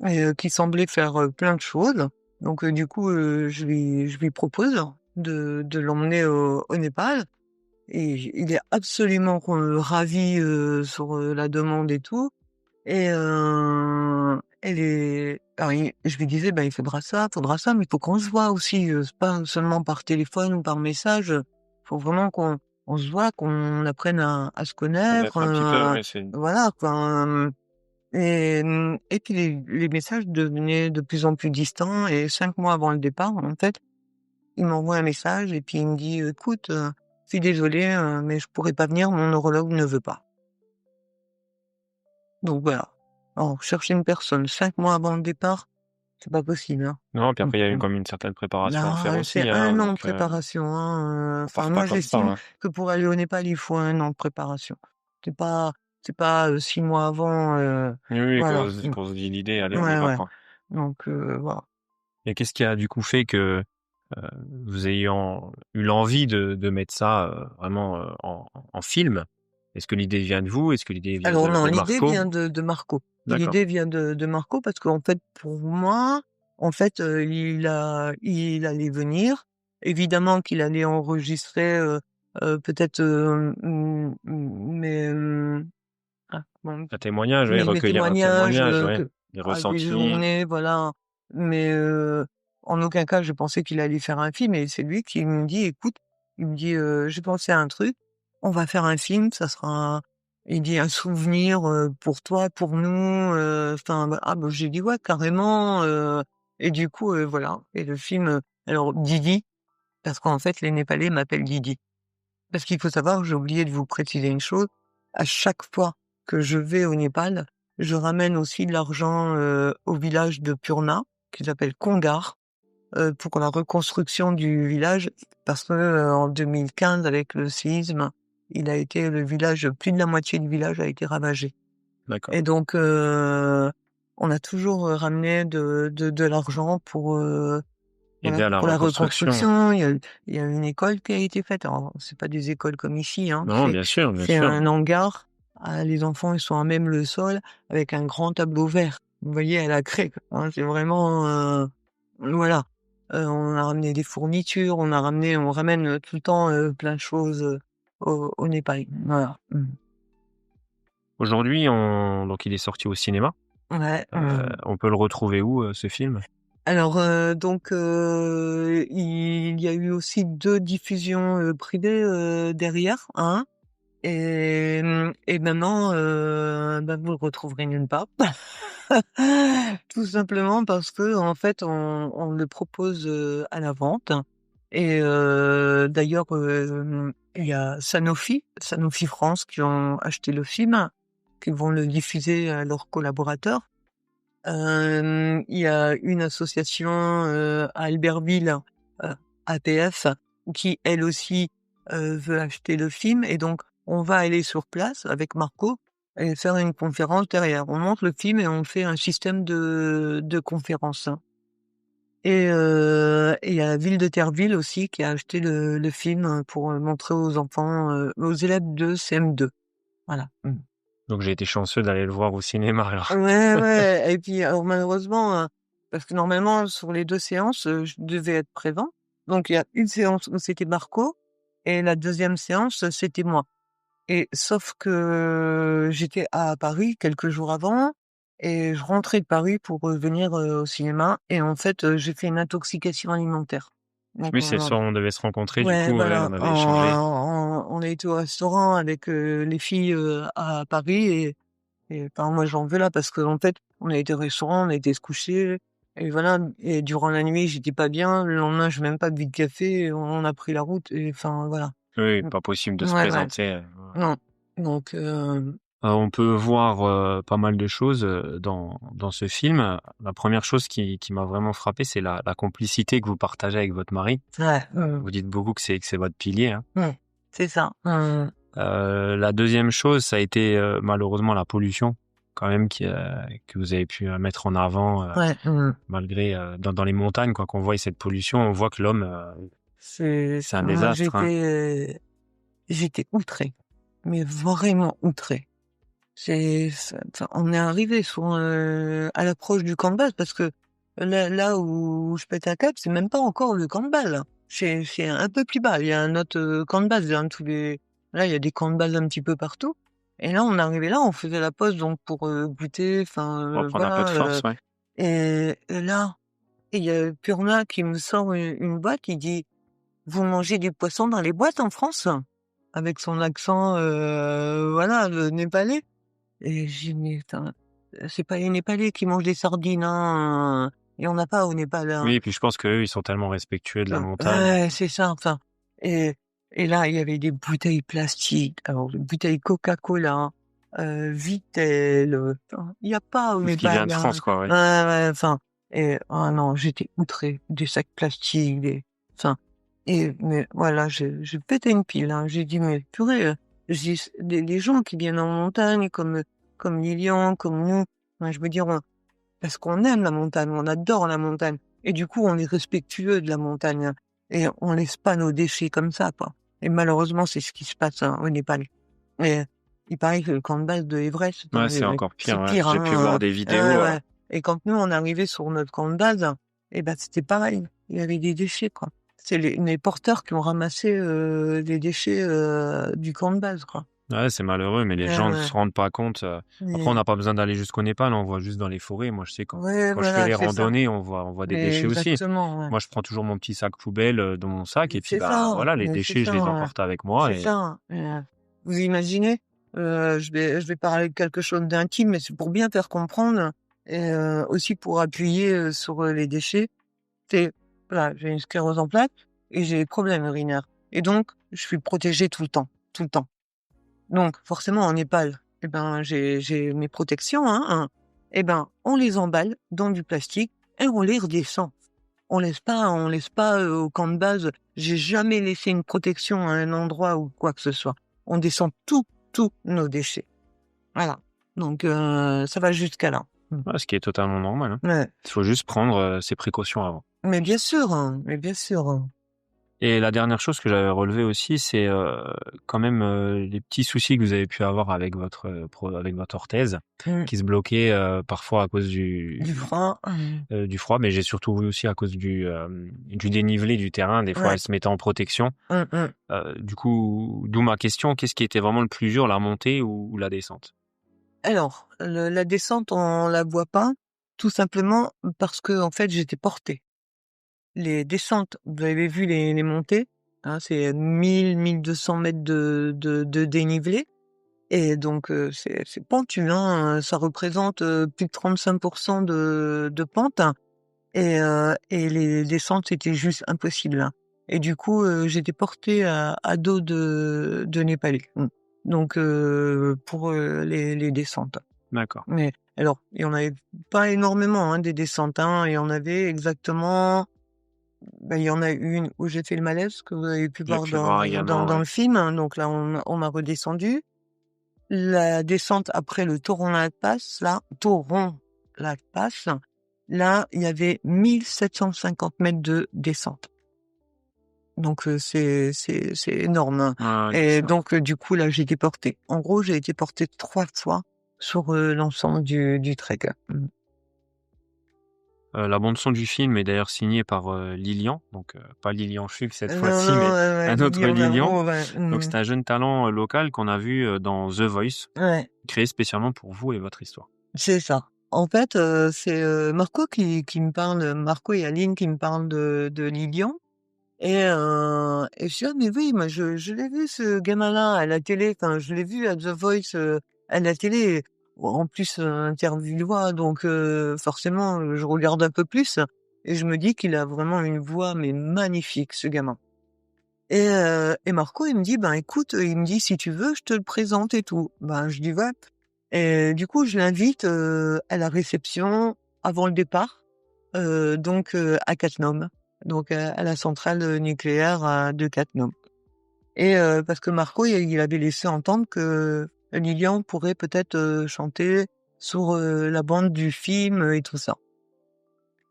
et qui semblait faire, plein de choses. Donc, du coup, je lui propose de l'emmener au Népal. Et il est absolument ravi, sur, la demande et tout. Et elle est alors je lui disais: «Bah, il faudra ça, mais il faut qu'on se voit aussi, c'est pas seulement par téléphone ou par message, faut vraiment qu'on se voit, qu'on apprenne à se connaître, Connaître un petit peu, ouais, c'est voilà quoi». Et puis les messages devenaient de plus en plus distants, et 5 mois avant le départ, en fait, il m'envoie un message et puis il me dit: «Écoute, je suis désolé, mais je pourrais pas venir, mon neurologue ne veut pas». Donc voilà. Alors chercher une personne 5 mois avant le départ, c'est pas possible, hein. non, puis Mmh après il y a eu mh. comme une certaine préparation à faire Non, c'est aussi, hein, 1 an de donc préparation, hein, on enfin part pas moi comme ça, j'estime hein. que pour aller au Népal, il faut 1 an de préparation. C'est pas c'est pas, 6 mois avant, Oui, oui, voilà. qu'on se dit l'idée: «Allez, on y Ouais, va», ouais. quoi. Donc voilà. Et qu'est-ce qui a du coup fait que, vous ayant eu l'envie de mettre ça, vraiment, en film? Est-ce que l'idée vient de vous? Est-ce que l'idée vient Alors non, de l'idée Marco? vient de Marco. D'accord. L'idée vient de Marco parce qu'en fait, pour moi, en fait, il allait venir. Évidemment qu'il allait enregistrer, peut-être, comment Un témoignage, oui, mes recueillir un témoignages, témoignage, ouais, que des des ressentis. journées, voilà. Mais, en aucun cas, je pensais qu'il allait faire un film et c'est lui qui me dit: «Écoute», il me dit: «J'ai pensé à un truc, on va faire un film, ça sera il dit: «Un souvenir, pour toi, pour nous», enfin, bah, ah bah, j'ai dit: «Ouais, carrément», et du coup, voilà et le film, alors Didi, parce qu'en fait, les Népalais m'appellent Didi. Parce qu'il faut savoir, j'ai oublié de vous préciser une chose, à chaque fois que je vais au Népal, je ramène aussi de l'argent, au village de Purna, qui s'appelle Kongar, pour la reconstruction du village parce que, en 2015 avec le séisme, le village plus de la moitié du village a été ravagé D'accord. et donc on a toujours, ramené de l'argent pour, Aider voilà, à la pour la reconstruction. reconstruction. Il y a une école qui a été faite. Alors, c'est pas des écoles comme ici, hein, Non, bien sûr, bien c'est sûr. un hangar. Ah, les enfants, ils sont à même le sol avec un grand tableau vert. Vous voyez, à la craie, quoi, hein, c'est vraiment, voilà. On a ramené des fournitures, on ramène, tout le temps, plein de choses, au Népal. Voilà. Mmh. Aujourd'hui, donc il est sorti au cinéma. Ouais, On peut le retrouver où, ce film? alors, donc, il y a eu aussi 2 diffusions, privées, derrière, hein. Et maintenant, bah, vous le retrouverez nulle part. Tout simplement parce qu'en fait, on le propose, à la vente et d'ailleurs, il y a Sanofi France qui ont acheté le film, qui vont le diffuser à leurs collaborateurs. Il y a une association, à Albertville, heu, APF, qui elle aussi, veut acheter le film et donc on va aller sur place avec Marco et faire une conférence derrière. On monte le film et on fait un système de conférence, hein. Et il y a la ville de Terreville aussi qui a acheté le film, pour, montrer aux enfants, aux élèves de CM2. Voilà. Mmh. Donc j'ai été chanceux d'aller le voir au cinéma alors. Ouais, ouais et puis alors malheureusement, parce que normalement sur les 2 séances, je devais être présent. Donc il y a une séance où c'était Marco et la deuxième séance, c'était moi. Et sauf que j'étais à Paris quelques jours avant et je rentrais de Paris pour, venir, au cinéma et en fait, j'ai fait une intoxication alimentaire. Donc Oui, c'est le soir où on devait se rencontrer, du ouais, coup, ouais, voilà, on avait échangé. on a été au restaurant avec, les filles, à Paris et enfin, moi, j'en veux là parce qu'en fait, on a été au restaurant, on a été se coucher et voilà et durant la nuit, j'étais pas bien. Le lendemain, j'ai même pas bu de café, on a pris la route et enfin, voilà. Oui, Mmh. pas possible de se Ouais, ouais. présenter, Non. Donc On peut voir, pas mal de choses, dans ce film. La première chose qui m'a vraiment frappé, c'est la complicité que vous partagez avec votre mari. ouais, Vous dites beaucoup que c'est votre pilier, hein. mmh, c'est ça. La deuxième chose, ça a été, malheureusement la pollution quand même que vous avez pu, mettre en avant, Ouais, malgré, dans les montagnes quoi, qu'on voit cette pollution, on voit que l'homme, c'est un moi, désastre, hein. j'étais outrée, mais vraiment outrée. Enfin, on est arrivé à l'approche du camp de base parce que là où je pète un câble, c'est même pas encore le camp de base, hein. C'est un peu plus bas. Il y a un autre, camp de base, hein, là, il y a des camps de base un petit peu partout et là, on est arrivé là, on faisait la pause donc pour, goûter, enfin, On va prendre un peu de voilà, force, ouais. et là, il y a Purna qui me sort une boîte, il dit: «Vous mangez du poisson dans les boîtes en France?» Avec son accent, voilà, népalais. Et j'ai dit: «Mais attends, c'est pas les Népalais qui mangent des sardines, hein, il y en a pas au Népal, hein». Oui, et puis je pense qu'eux, ils sont tellement respectueux de la montagne. Ouais, c'est ça, enfin et et là, il y avait des bouteilles plastiques, alors des bouteilles Coca-Cola, Vittel, enfin, il y a pas au Tout ce qui vient Népal, de hein. France, quoi, Ouais, ouais. ouais, enfin et oh non, j'étais outrée, des sacs plastiques, enfin et mais voilà, j'ai pété une pile, hein. J'ai dit: «Mais purée», je dis: «C les gens qui viennent en montagne comme Lilian, comme nous, enfin, je veux dire, parce qu'on aime la montagne, on adore la montagne et du coup, on est respectueux de la montagne, hein, et on laisse pas nos déchets comme ça, quoi et malheureusement, c'est ce qui se passe, hein, au Népal et il paraît que le camp de base de Everest, Ouais, c'est encore pire, c'est ouais. pire, J'ai pu voir hein. des Ouais, vidéos. ouais. Et quand nous, on arrivait sur notre camp de base, et ben, c'était pareil. Il y avait des déchets, quoi. C'est les porteurs qui ont ramassé les déchets du camp de base, quoi. Ouais, c'est malheureux, mais les Ouais, gens ne ouais. se rendent pas compte. Après, on Et- n'a pas besoin d'aller jusqu'au Népal, on voit juste dans les forêts. Moi, je sais, ouais, quand je fais voilà, les c'est ça. randonnées, on voit des déchets aussi. Exactement, ouais. Moi, je prends toujours mon petit sac poubelle dans mon sac, et puis, C'est bah, ça, voilà, les mais c'est déchets, je ça, les ouais. emporte avec moi. C'est Et ça. Vous imaginez, je vais parler de quelque chose d'intime, mais c'est pour bien faire comprendre et aussi pour appuyer sur les déchets. C'est voilà, j'ai une sclérose en plaques et j'ai des problèmes urinaires. Et donc, je suis protégée tout le temps, tout le temps. Donc, forcément, en Népal, eh ben, j'ai mes protections, hein. Eh ben, on les emballe dans du plastique et on les redescend. On laisse pas au camp de base. J'ai jamais laissé une protection à un endroit ou quoi que ce soit. On descend tous nos déchets. Voilà. Donc, ça va jusqu'à là. ouais, ce qui est totalement normal, hein. Ouais. Il faut juste prendre ses précautions avant. Mais bien sûr, hein, mais bien sûr, hein. Et la dernière chose que j'avais relevée aussi, c'est quand même les petits soucis que vous avez pu avoir avec avec votre orthèse, Mmh. qui se bloquait parfois à cause Du froid. du froid, mais j'ai surtout vu aussi à cause du dénivelé du terrain. Des fois, Ouais. elle se mettait en protection. Mmh. Du coup, d'où ma question, qu'est-ce qui était vraiment le plus dur, la montée ou la descente? Alors, la descente, on la voit pas, tout simplement parce que en fait, j'étais portée. Les descentes, vous avez vu les montées, hein, c'est 1 200 mètres de dénivelé et donc c'est pentu, hein, ça représente, plus de 35 de pente et les descentes, c'était juste impossible, hein et du coup, j'étais portée à dos de Népalais. Donc pour, les descentes. D'accord. Mais alors, il y en avait pas énormément, hein, des descentes, hein. Il y en avait exactement il y en a une où j'ai fait le malaise que vous avez pu J'ai voir pu voir également, dans ouais. le film, hein, donc là on m'a redescendu. La descente après le Toron Lac Pass, là, il y avait 1 750 mètres de descente. Donc c'est énorme, hein Ouais, bien et sûr. donc du coup, là, j'ai été portée. En gros, j'ai été portée 3 fois sur, l'ensemble du trek. La bande son du film est d'ailleurs signée par Lilian, donc pas Lilian Fuchs cette Non, fois-ci, non, mais ouais, ouais, un autre Lilian Lilian. Navro, ouais, Donc c'est un jeune talent local qu'on a vu dans The Voice, ouais, créé spécialement pour vous et votre histoire. c'est ça. En fait, c'est, Marco qui me parle, Marco et Aline qui me parlent de Lilian et je dis: «Ah mais oui, moi je l'ai vu ce gamin-là à la télé, enfin je l'ai vu à The Voice, à la télé». En plus, intervieweois donc forcément, je regarde un peu plus et je me dis qu'il a vraiment une voix mais magnifique ce gamin et Marco il me dit: «Ben écoute», il me dit: «Si tu veux, je te le présente et tout». Ben je dis: «Ouais». Et du coup, je l'invite, à la réception avant le départ, donc à Cattenom, donc à la centrale, nucléaire, de Cattenom et parce que Marco, il avait laissé entendre que Lilian pourrait peut-être, chanter sur, la bande du film, et tout ça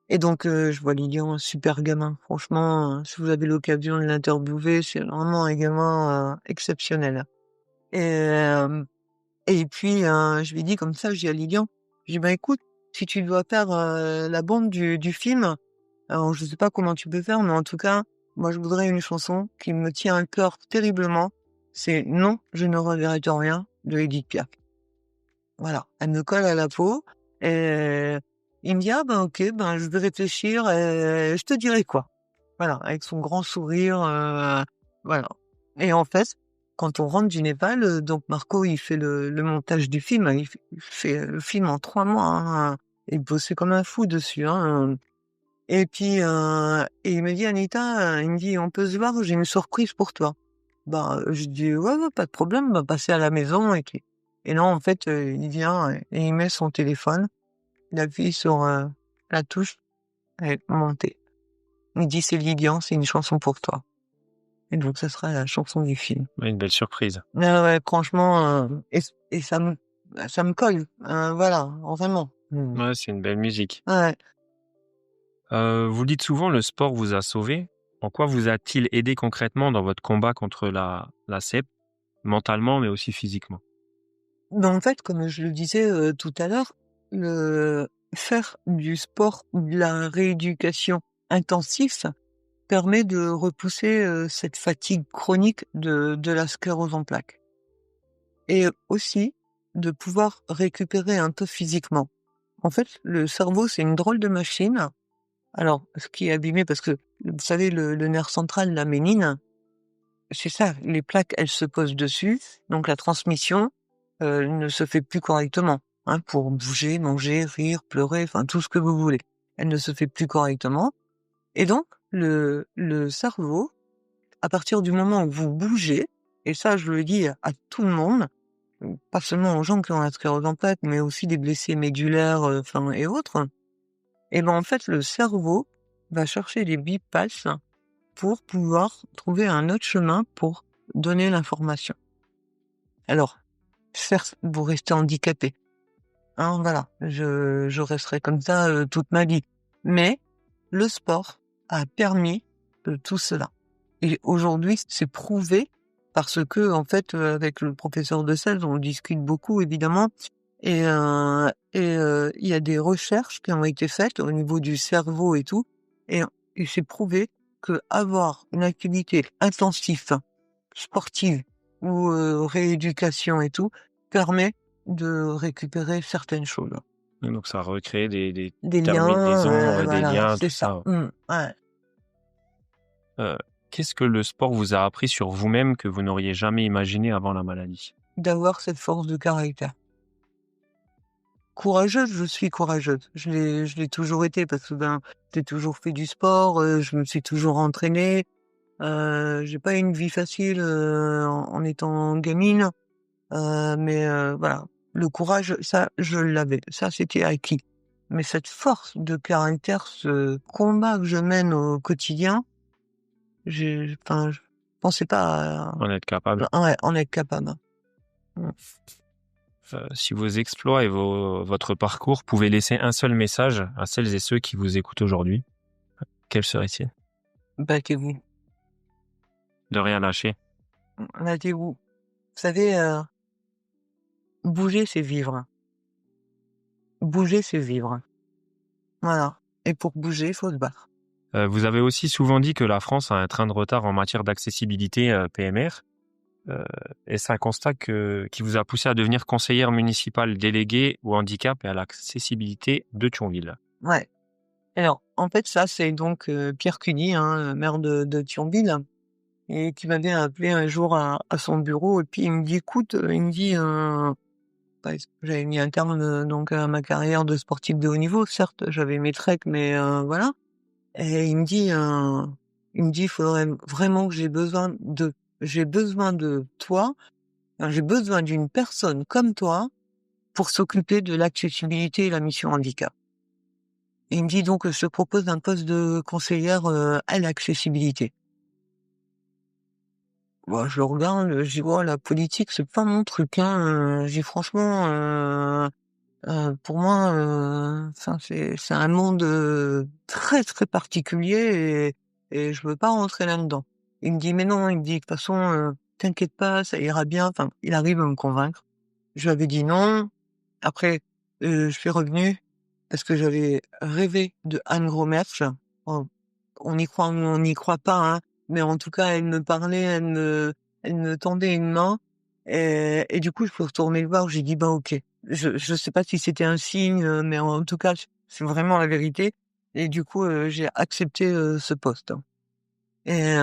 et donc je vois Lilian, super gamin. Franchement, si vous avez l'occasion de l'interviewer, c'est vraiment un gamin, exceptionnel et et puis, je lui ai dit comme ça, je dis à Lilian, je dis: «Bah, écoute, si tu dois faire, la bande du film, alors je sais pas comment tu peux faire, mais en tout cas, moi je voudrais une chanson qui me tient à cœur terriblement, c'est "Non, je ne regrette rien" de Édith Piaf». Voilà, elle me colle à la peau et il me dit: «Ah ben OK, ben je vais réfléchir et je te dirai quoi». Voilà, avec son grand sourire, voilà et en fait, quand on rentre du Népal, donc Marco, il fait le montage du film, hein, il fait le film en 3 mois, hein, il bossait comme un fou dessus, hein, et puis, et il me dit: «Anita», il me dit: «On peut se voir? J'ai une surprise pour toi». Bah, je dis: «Ouais, ouais, pas de problème, bah, passez à la maison» et là, en fait, il vient et il met son téléphone, il appuie sur, la touche et monter. Il dit: «C'est Lilian, c'est une chanson pour toi» et donc ça sera la chanson du film. Ouais, une belle surprise. Ah ouais, franchement, et ça me colle, voilà, vraiment. Ouais, c'est une belle musique. Ouais. Vous dites souvent le sport vous a sauvé. En quoi vous a-t-il aidé concrètement dans votre combat contre la SEP, mentalement mais aussi physiquement? En fait, comme je le disais, tout à l'heure, le faire du sport ou de la rééducation intensif permet de repousser, cette fatigue chronique de la sclérose en plaques et aussi de pouvoir récupérer un peu physiquement. En fait, le cerveau, c'est une drôle de machine. Alors, ce qui est abîmé parce que, vous savez, le nerf central, la ménine, c'est ça, les plaques, elles se posent dessus, donc la transmission, ne se fait plus correctement, hein, pour bouger, manger, rire, pleurer, enfin tout ce que vous voulez. Elle ne se fait plus correctement et donc le cerveau, à partir du moment où vous bougez, et ça je le dis à tout le monde, pas seulement aux gens qui ont la sclérose en plaques, mais aussi des blessés médulaires, enfin et autres, et ben en fait le cerveau va chercher les bypasses pour pouvoir trouver un autre chemin pour donner l'information. Alors, certes, vous restez handicapé, hein, voilà, je resterai comme ça, toute ma vie. Mais le sport a permis, tout cela. Et aujourd'hui, c'est prouvé parce que en fait, avec le professeur de Sales, on discute beaucoup évidemment et il y a des recherches qui ont été faites au niveau du cerveau et tout et et c'est prouvé qu'avoir une activité intensive, sportive ou rééducation et tout, permet de récupérer certaines choses. Donc ça recrée des Des liens, terminaisons, des voilà, liens, c'est tout ça. ça. Ouais. Heu, Qu'est-ce que le sport vous a appris sur vous-même que vous n'auriez jamais imaginé avant la maladie? D'avoir cette force de caractère. Courageuse, je suis courageuse. Je l'ai toujours été parce que, j'ai toujours fait du sport, je me suis toujours entraînée. J'ai pas eu une vie facile, en étant gamine, mais voilà. Le courage, ça, je l'avais. Ça, c'était acquis. Mais cette force de caractère, ce combat que je mène au quotidien, je pensais pas En être capable? ouais, en être capable. Mmh. Si vos exploits et votre parcours pouvaient laisser un seul message à celles et ceux qui vous écoutent aujourd'hui, quel serait-il? Battez-vous. De rien lâcher. Battez-vous. Vous savez, bouger, c'est vivre. Bouger, c'est vivre. Voilà. Et pour bouger, il faut se battre. Vous avez aussi souvent dit que la France a un train de retard en matière d'accessibilité, PMR. Heu, Est-ce un constat qui vous a poussé à devenir conseillère municipale déléguée au handicap et à l'accessibilité de Thionville? Ouais. Alors, en fait, ça, c'est donc Pierre Cuny, hein, maire de Thionville et qui m'avait appelé un jour à son bureau et puis il me dit: «Écoute», il me dit, parce que j'avais mis un terme, donc à ma carrière de sportif de haut niveau. Certes, j'avais mes treks, mais voilà et il me dit: «Il faudrait vraiment que j'ai besoin de toi, enfin, j'ai besoin d'une personne comme toi pour s'occuper de l'accessibilité et la mission handicap». Et il me dit donc: «Je te propose un poste de conseillère, à l'accessibilité». Bah, je le regarde, je dis: «Oh la politique, c'est pas mon truc, hein», je dis: «Franchement, pour moi, enfin c'est un monde, très, très particulier et je veux pas rentrer là-dedans». Il me dit: «Mais non», il me dit: «De toute façon, t'inquiète pas, ça ira bien». Enfin, il arrive à me convaincre. Je lui avais dit non. Après, je suis revenu parce que j'avais rêvé de Anne Gromersch. On on y croit ou on n'y croit pas, hein, mais en tout cas, elle me parlait, elle me tendait une main et du coup, je suis retournée le voir. J'ai dit: «Ben, OK». Je sais pas si c'était un signe, mais en tout cas, c'est vraiment la vérité et du coup, j'ai accepté, ce poste et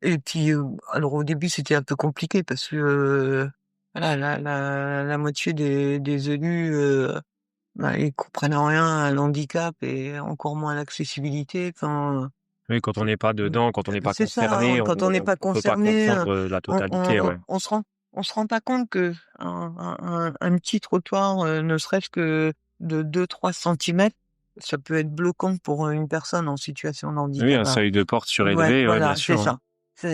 et puis, alors au début, c'était un peu compliqué parce que, voilà, la moitié des élus, ils comprennent rien à l'handicap et encore moins à l'accessibilité. Enfin, Oui, quand on n'est pas dedans, quand on n'est pas c'est ça, hein, concerné, quand on n'est on pas peut pas concerné, comprendre, la totalité, ouais. on se rend pas compte qu'un un petit trottoir, ne serait-ce que de 2-3 centimètres, ça peut être bloquant pour, une personne en situation de Oui, handicap, un hein. seuil de porte Ouais, surélevé, ouais, bien voilà, c'est sûr, hein. ça.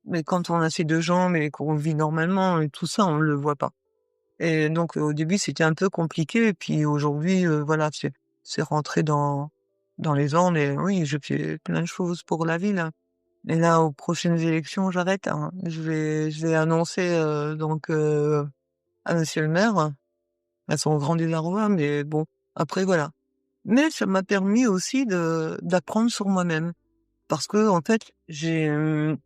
Mais quand on a ses 2 jambes et qu'on vit normalement et tout ça, on le voit pas. Et donc, au début, c'était un peu compliqué et puis aujourd'hui, voilà, c'est rentré dans les ordres et oui, je fais plein de choses pour la ville, hein. Et là, aux prochaines élections, j'arrête, hein. Je vais annoncer, donc à monsieur le maire, à son grand désarroi, mais bon, après voilà. Mais ça m'a permis aussi d'apprendre sur moi-même parce que en fait, je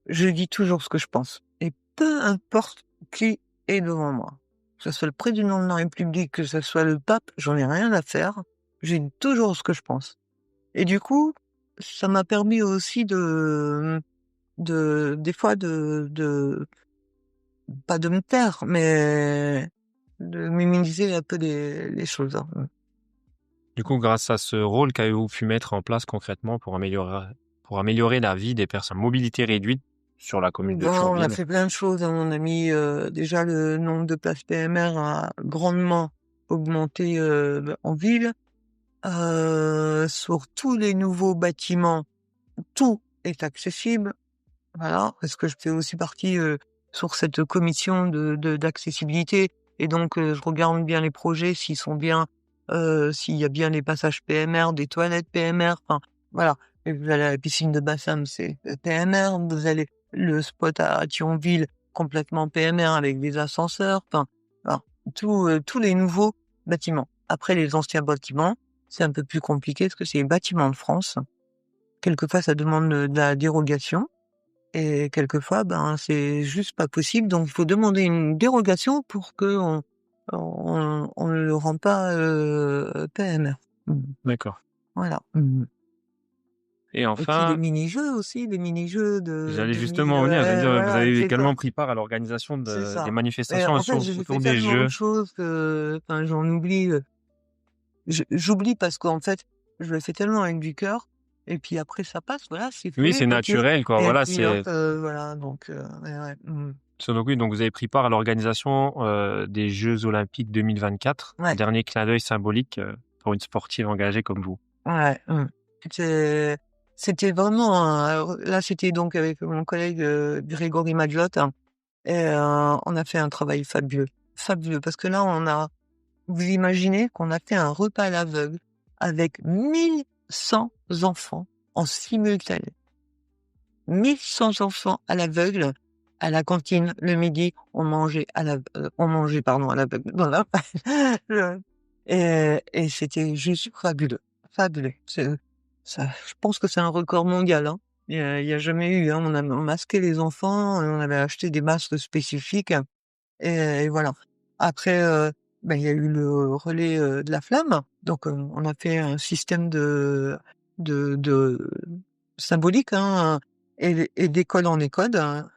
dis toujours ce que je pense et peu importe qui est devant moi. Que ce soit le président de la République, que ce soit le pape, j'en ai rien à faire. Je dis toujours ce que je pense et du coup, ça m'a permis aussi des fois pas de me taire, mais de minimiser un peu les choses, hein. Du coup, grâce à ce rôle, qu'avez-vous pu mettre en place concrètement pour améliorer la vie des personnes à mobilité réduite sur la commune de Ben, on a Thionville? fait plein de choses, hein. On a mis, déjà le nombre de places PMR a grandement augmenté, en ville. Sur tous les nouveaux bâtiments, tout est accessible. Voilà, parce que je fais aussi partie, sur cette commission d'accessibilité et donc je regarde bien les projets, s'ils sont bien, s'il y a bien des passages PMR, des toilettes PMR, enfin voilà. Et vous allez à la piscine de Bassam, c'est, PMR, vous allez le spot à Thionville, complètement PMR avec des ascenseurs, enfin, voilà, tous les nouveaux bâtiments. Après les anciens bâtiments, c'est un peu plus compliqué parce que c'est les bâtiments de France. Quelquefois, ça demande, de la dérogation. Et quelquefois, ben, c'est juste pas possible, donc il faut demander une dérogation pour qu'on ne le rend pas, PMR. D'accord. Voilà. Et Et puis les enfin, mini-jeux aussi, les mini-jeux j'allais de 1000, justement venir, j'allais dire, vous voilà, avez c'est ça, également pris part à l'organisation c'est des ça. Mais manifestations en fait, j'ai fait autour des tellement de Jeux. choses que, enfin, j'en oublie, j'oublie parce qu'en fait, je le fais tellement avec du cœur et puis après ça passe, voilà, c'est Oui, fait, c'est OK naturel, quoi. et Voilà, puis hop, c'est voilà donc ouais, ouais. donc oui, donc vous avez pris part à l'organisation des Jeux Olympiques 2024. Ouais. Dernier clin d'œil symbolique pour une sportive engagée comme vous. Ouais, C'était c'était vraiment là, c'était donc avec mon collègue, Grégory Madjotte, hein, et on a fait un travail fabuleux. Fabuleux parce que là, vous imaginez qu'on a fait un repas à l'aveugle avec 1 100 enfants en simultané. 1 100 enfants à l'aveugle, à la cantine, le midi, on mangeait pardon à l'aveugle, voilà. Le et c'était juste fabuleux, fabuleux. Je pense que c'est un record mondial, hein. Il y a jamais eu, hein. On a masqué les enfants, on avait acheté des masques spécifiques et voilà. Après, il y a eu le relais, de la flamme, donc on a fait un système de symbolique, hein, et d'école en école,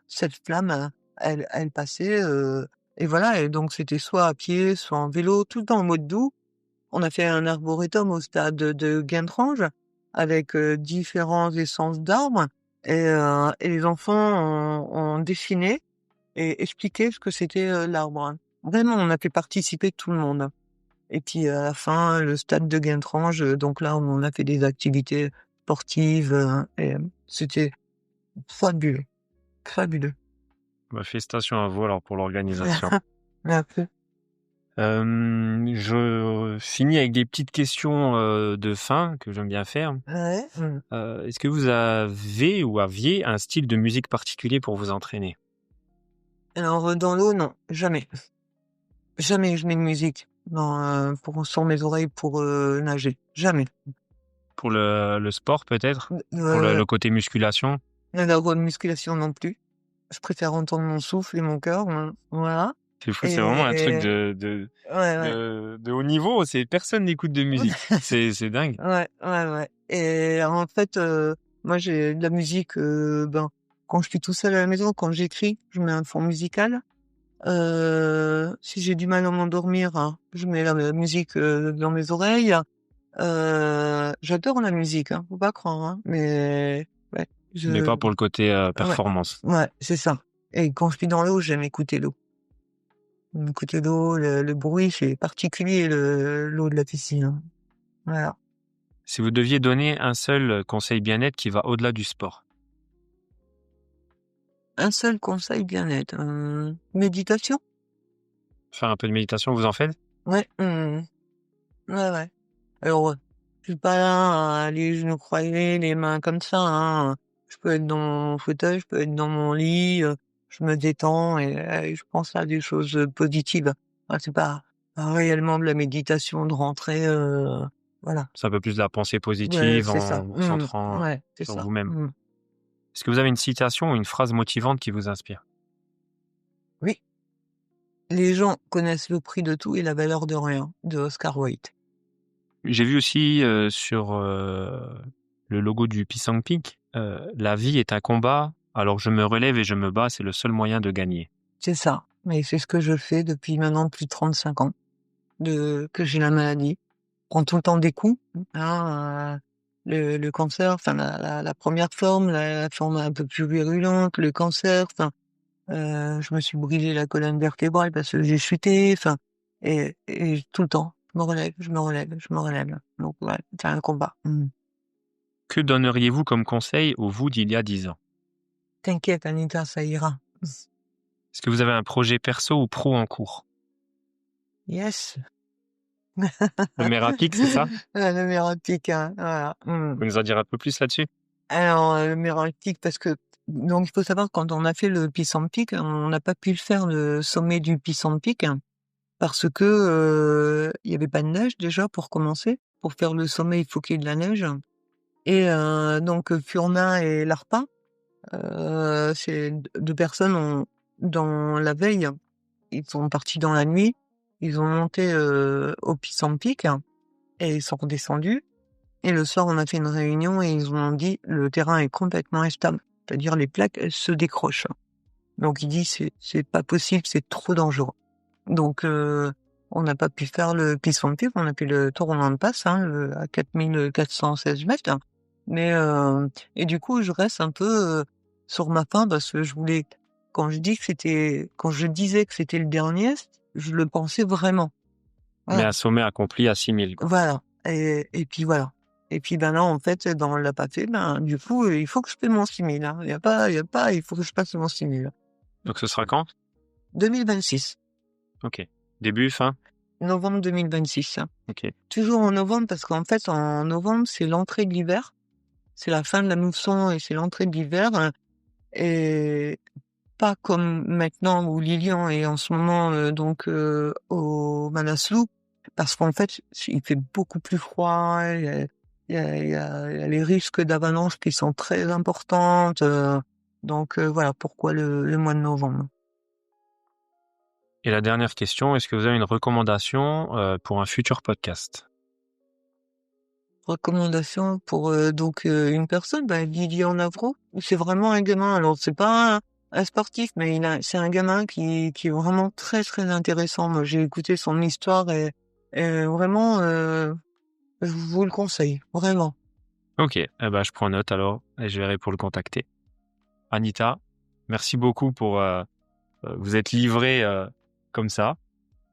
cette flamme, elle passait, et voilà et donc c'était soit à pied, soit en vélo, tout le temps en mode doux. On a fait un arboretum au stade de Guintrange avec, différents essences d'arbres et les enfants ont dessiné et expliqué ce que c'était, l'arbre, hein. Vraiment, on a fait participer tout le monde et puis à la fin, le stade de Guintrange, donc là, on a fait des activités sportives, et c'était fabuleux, fabuleux. Bah, félicitations à vous alors pour l'organisation. Merci. Je finis avec des petites questions de fin que j'aime bien faire. Ouais, Est-ce que vous avez ou aviez un style de musique particulier pour vous entraîner? Alors, dans l'eau, non, jamais. Jamais je mets de musique sur mes oreilles pour, nager. Jamais. Pour le sport peut-être? Pour Heu, le côté musculation? la musculation non plus. Je préfère entendre mon souffle et mon cœur, voilà C'est fou, c'est vraiment un truc et ouais, ouais. de haut niveau, c'est personne n'écoute de musique. C'est dingue. Ouais, ouais, ouais et en fait, moi j'ai de la musique, quand je suis tout seul à la maison, quand j'écris, je mets un fond musical. Si j'ai du mal à m'endormir, hein, je mets la musique, dans mes oreilles. J'adore la musique, hein, faut pas croire, hein, mais ouais, Mais pas pour le côté ouais, performance. ouais, c'est ça et quand je suis dans l'eau, j'aime écouter l'eau. Écouter l'eau, le bruit, c'est particulier l'eau de la piscine, hein. Voilà. Si vous deviez donner un seul conseil bien-être qui va au-delà du sport, Un seul conseil bien-être, méditation? faire un peu de méditation, vous en faites? Ouais, ouais, ouais. Alors, je suis pas là à les genoux croisés, les mains comme ça, hein. Je peux être dans mon fauteuil, je peux être dans mon lit, je me détends et je pense à des choses positives. C'est pas réellement de la méditation de rentrer, voilà. C'est un peu plus de la pensée Ouais, positive c'est ça. en vous centrant, Ouais, c'est sur ça. vous-même. Est-ce que vous avez une citation ou une phrase motivante qui vous inspire? Oui, les gens connaissent le prix de tout et la valeur de rien, de Oscar Wilde. J'ai vu aussi, sur, le logo du Pisang Peak, «La vie est un combat, alors je me relève et je me bats, c'est le seul moyen de gagner». C'est ça, mais c'est ce que je fais depuis maintenant plus de 35 ans que j'ai la maladie. Je prends tout le temps des coups, hein, le cancer, enfin la 1re forme, la forme un peu plus virulente, le cancer, enfin, je me suis brûlé la colonne vertébrale parce que j'ai chuté, enfin et tout le temps, je me relève, je me relève, je me relève. Donc ouais, c'est un combat. Que donneriez-vous comme conseil au vous d'il y a 10 ans? T'inquiète Anita, ça ira. Est-ce que vous avez un projet perso ou pro en cours? Yes. Le Merapic, c'est ça? Le mérotique, hein, voilà. Vous pouvez nous en dire un peu plus là-dessus? Alors, le mérotique parce que donc il faut savoir quand on a fait le Pisang Peak, on n'a pas pu le faire le sommet du Pisang Peak parce que, il y avait pas de neige déjà pour commencer. Pour faire le sommet, il faut qu'il y ait de la neige et donc Furna et Larpa, c'est 2 personnes dans la veille, ils sont partis dans la nuit, ils ont monté, au Pisang Peak et ils sont redescendus. Et le soir, on a fait une réunion et ils ont dit: «Le terrain est complètement instable». C'est-à-dire les plaques, elles se décrochent. Donc il dit: «C'est pas possible, c'est trop dangereux». Donc on n'a pas pu faire le Pisang Peak, on a fait le Tournant de Pass, à 4 416 mètres. Mais et du coup, je reste un peu, sur ma faim parce que je voulais quand je disais que c'était le dernier, je le pensais vraiment. Mais Voilà. un sommet accompli à 6 000, quoi. Voilà et puis voilà et puis, ben, là, en fait, ben, on l'a pas fait, ben, du coup, il faut que je paie mon 6 000, hein. Il y a pas il faut que je passe mon 6 000. Donc ce sera quand? 2026, OK. Début, fin? novembre 2026, hein. OK. Toujours en novembre parce qu'en fait, en novembre, c'est l'entrée de l'hiver. C'est la fin de la mousson et c'est l'entrée de l'hiver, et pas comme maintenant où Lilian est en ce moment, donc au Manaslu, parce qu'en fait, il fait beaucoup plus froid, il y a les risques d'avalanche qui sont très importantes, donc voilà pourquoi le mois de novembre. Et la dernière question, est-ce que vous avez une recommandation, pour un futur podcast? Recommandation pour, donc une personne, bah, Lilian Avro. C'est vraiment un gamin, alors c'est pas un sportif, mais c'est un gamin qui est vraiment très, très intéressant. Moi, j'ai écouté son histoire et vraiment, je vous le conseille, vraiment. OK. Eh ben, je prends note alors et je verrai pour le contacter. Anita, merci beaucoup pour, vous être livrée, comme ça.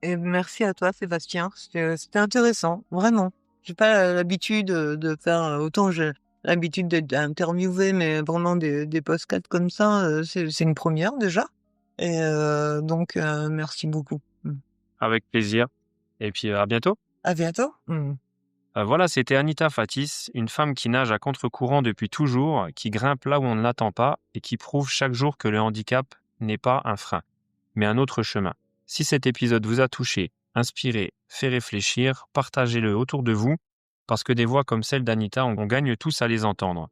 Et merci à toi Sébastien, c'était intéressant, vraiment. J'ai pas l'habitude, de faire, autant j'ai l'habitude d'être interviewée, mais vraiment des podcasts comme ça, c'est une première déjà et donc merci beaucoup. Avec plaisir et puis, à bientôt. À bientôt. Voilà, c'était Anita Fatis, une femme qui nage à contre-courant depuis toujours, qui grimpe là où on ne l'attend pas et qui prouve chaque jour que le handicap n'est pas un frein, mais un autre chemin. Si cet épisode vous a touché, inspiré, fait réfléchir, partagez-le autour de vous, parce que des voix comme celle d'Anita, on gagne tous à les entendre.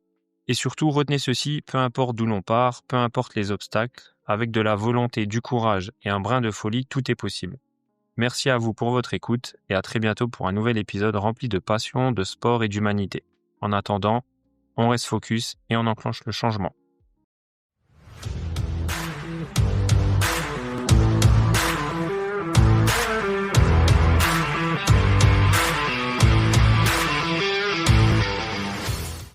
Et surtout, retenez ceci, peu importe d'où l'on part, peu importe les obstacles, avec de la volonté, du courage et un brin de folie, tout est possible. Merci à vous pour votre écoute et à très bientôt pour un nouvel épisode rempli de passion, de sport et d'humanité. En attendant, on reste focus et on enclenche le changement.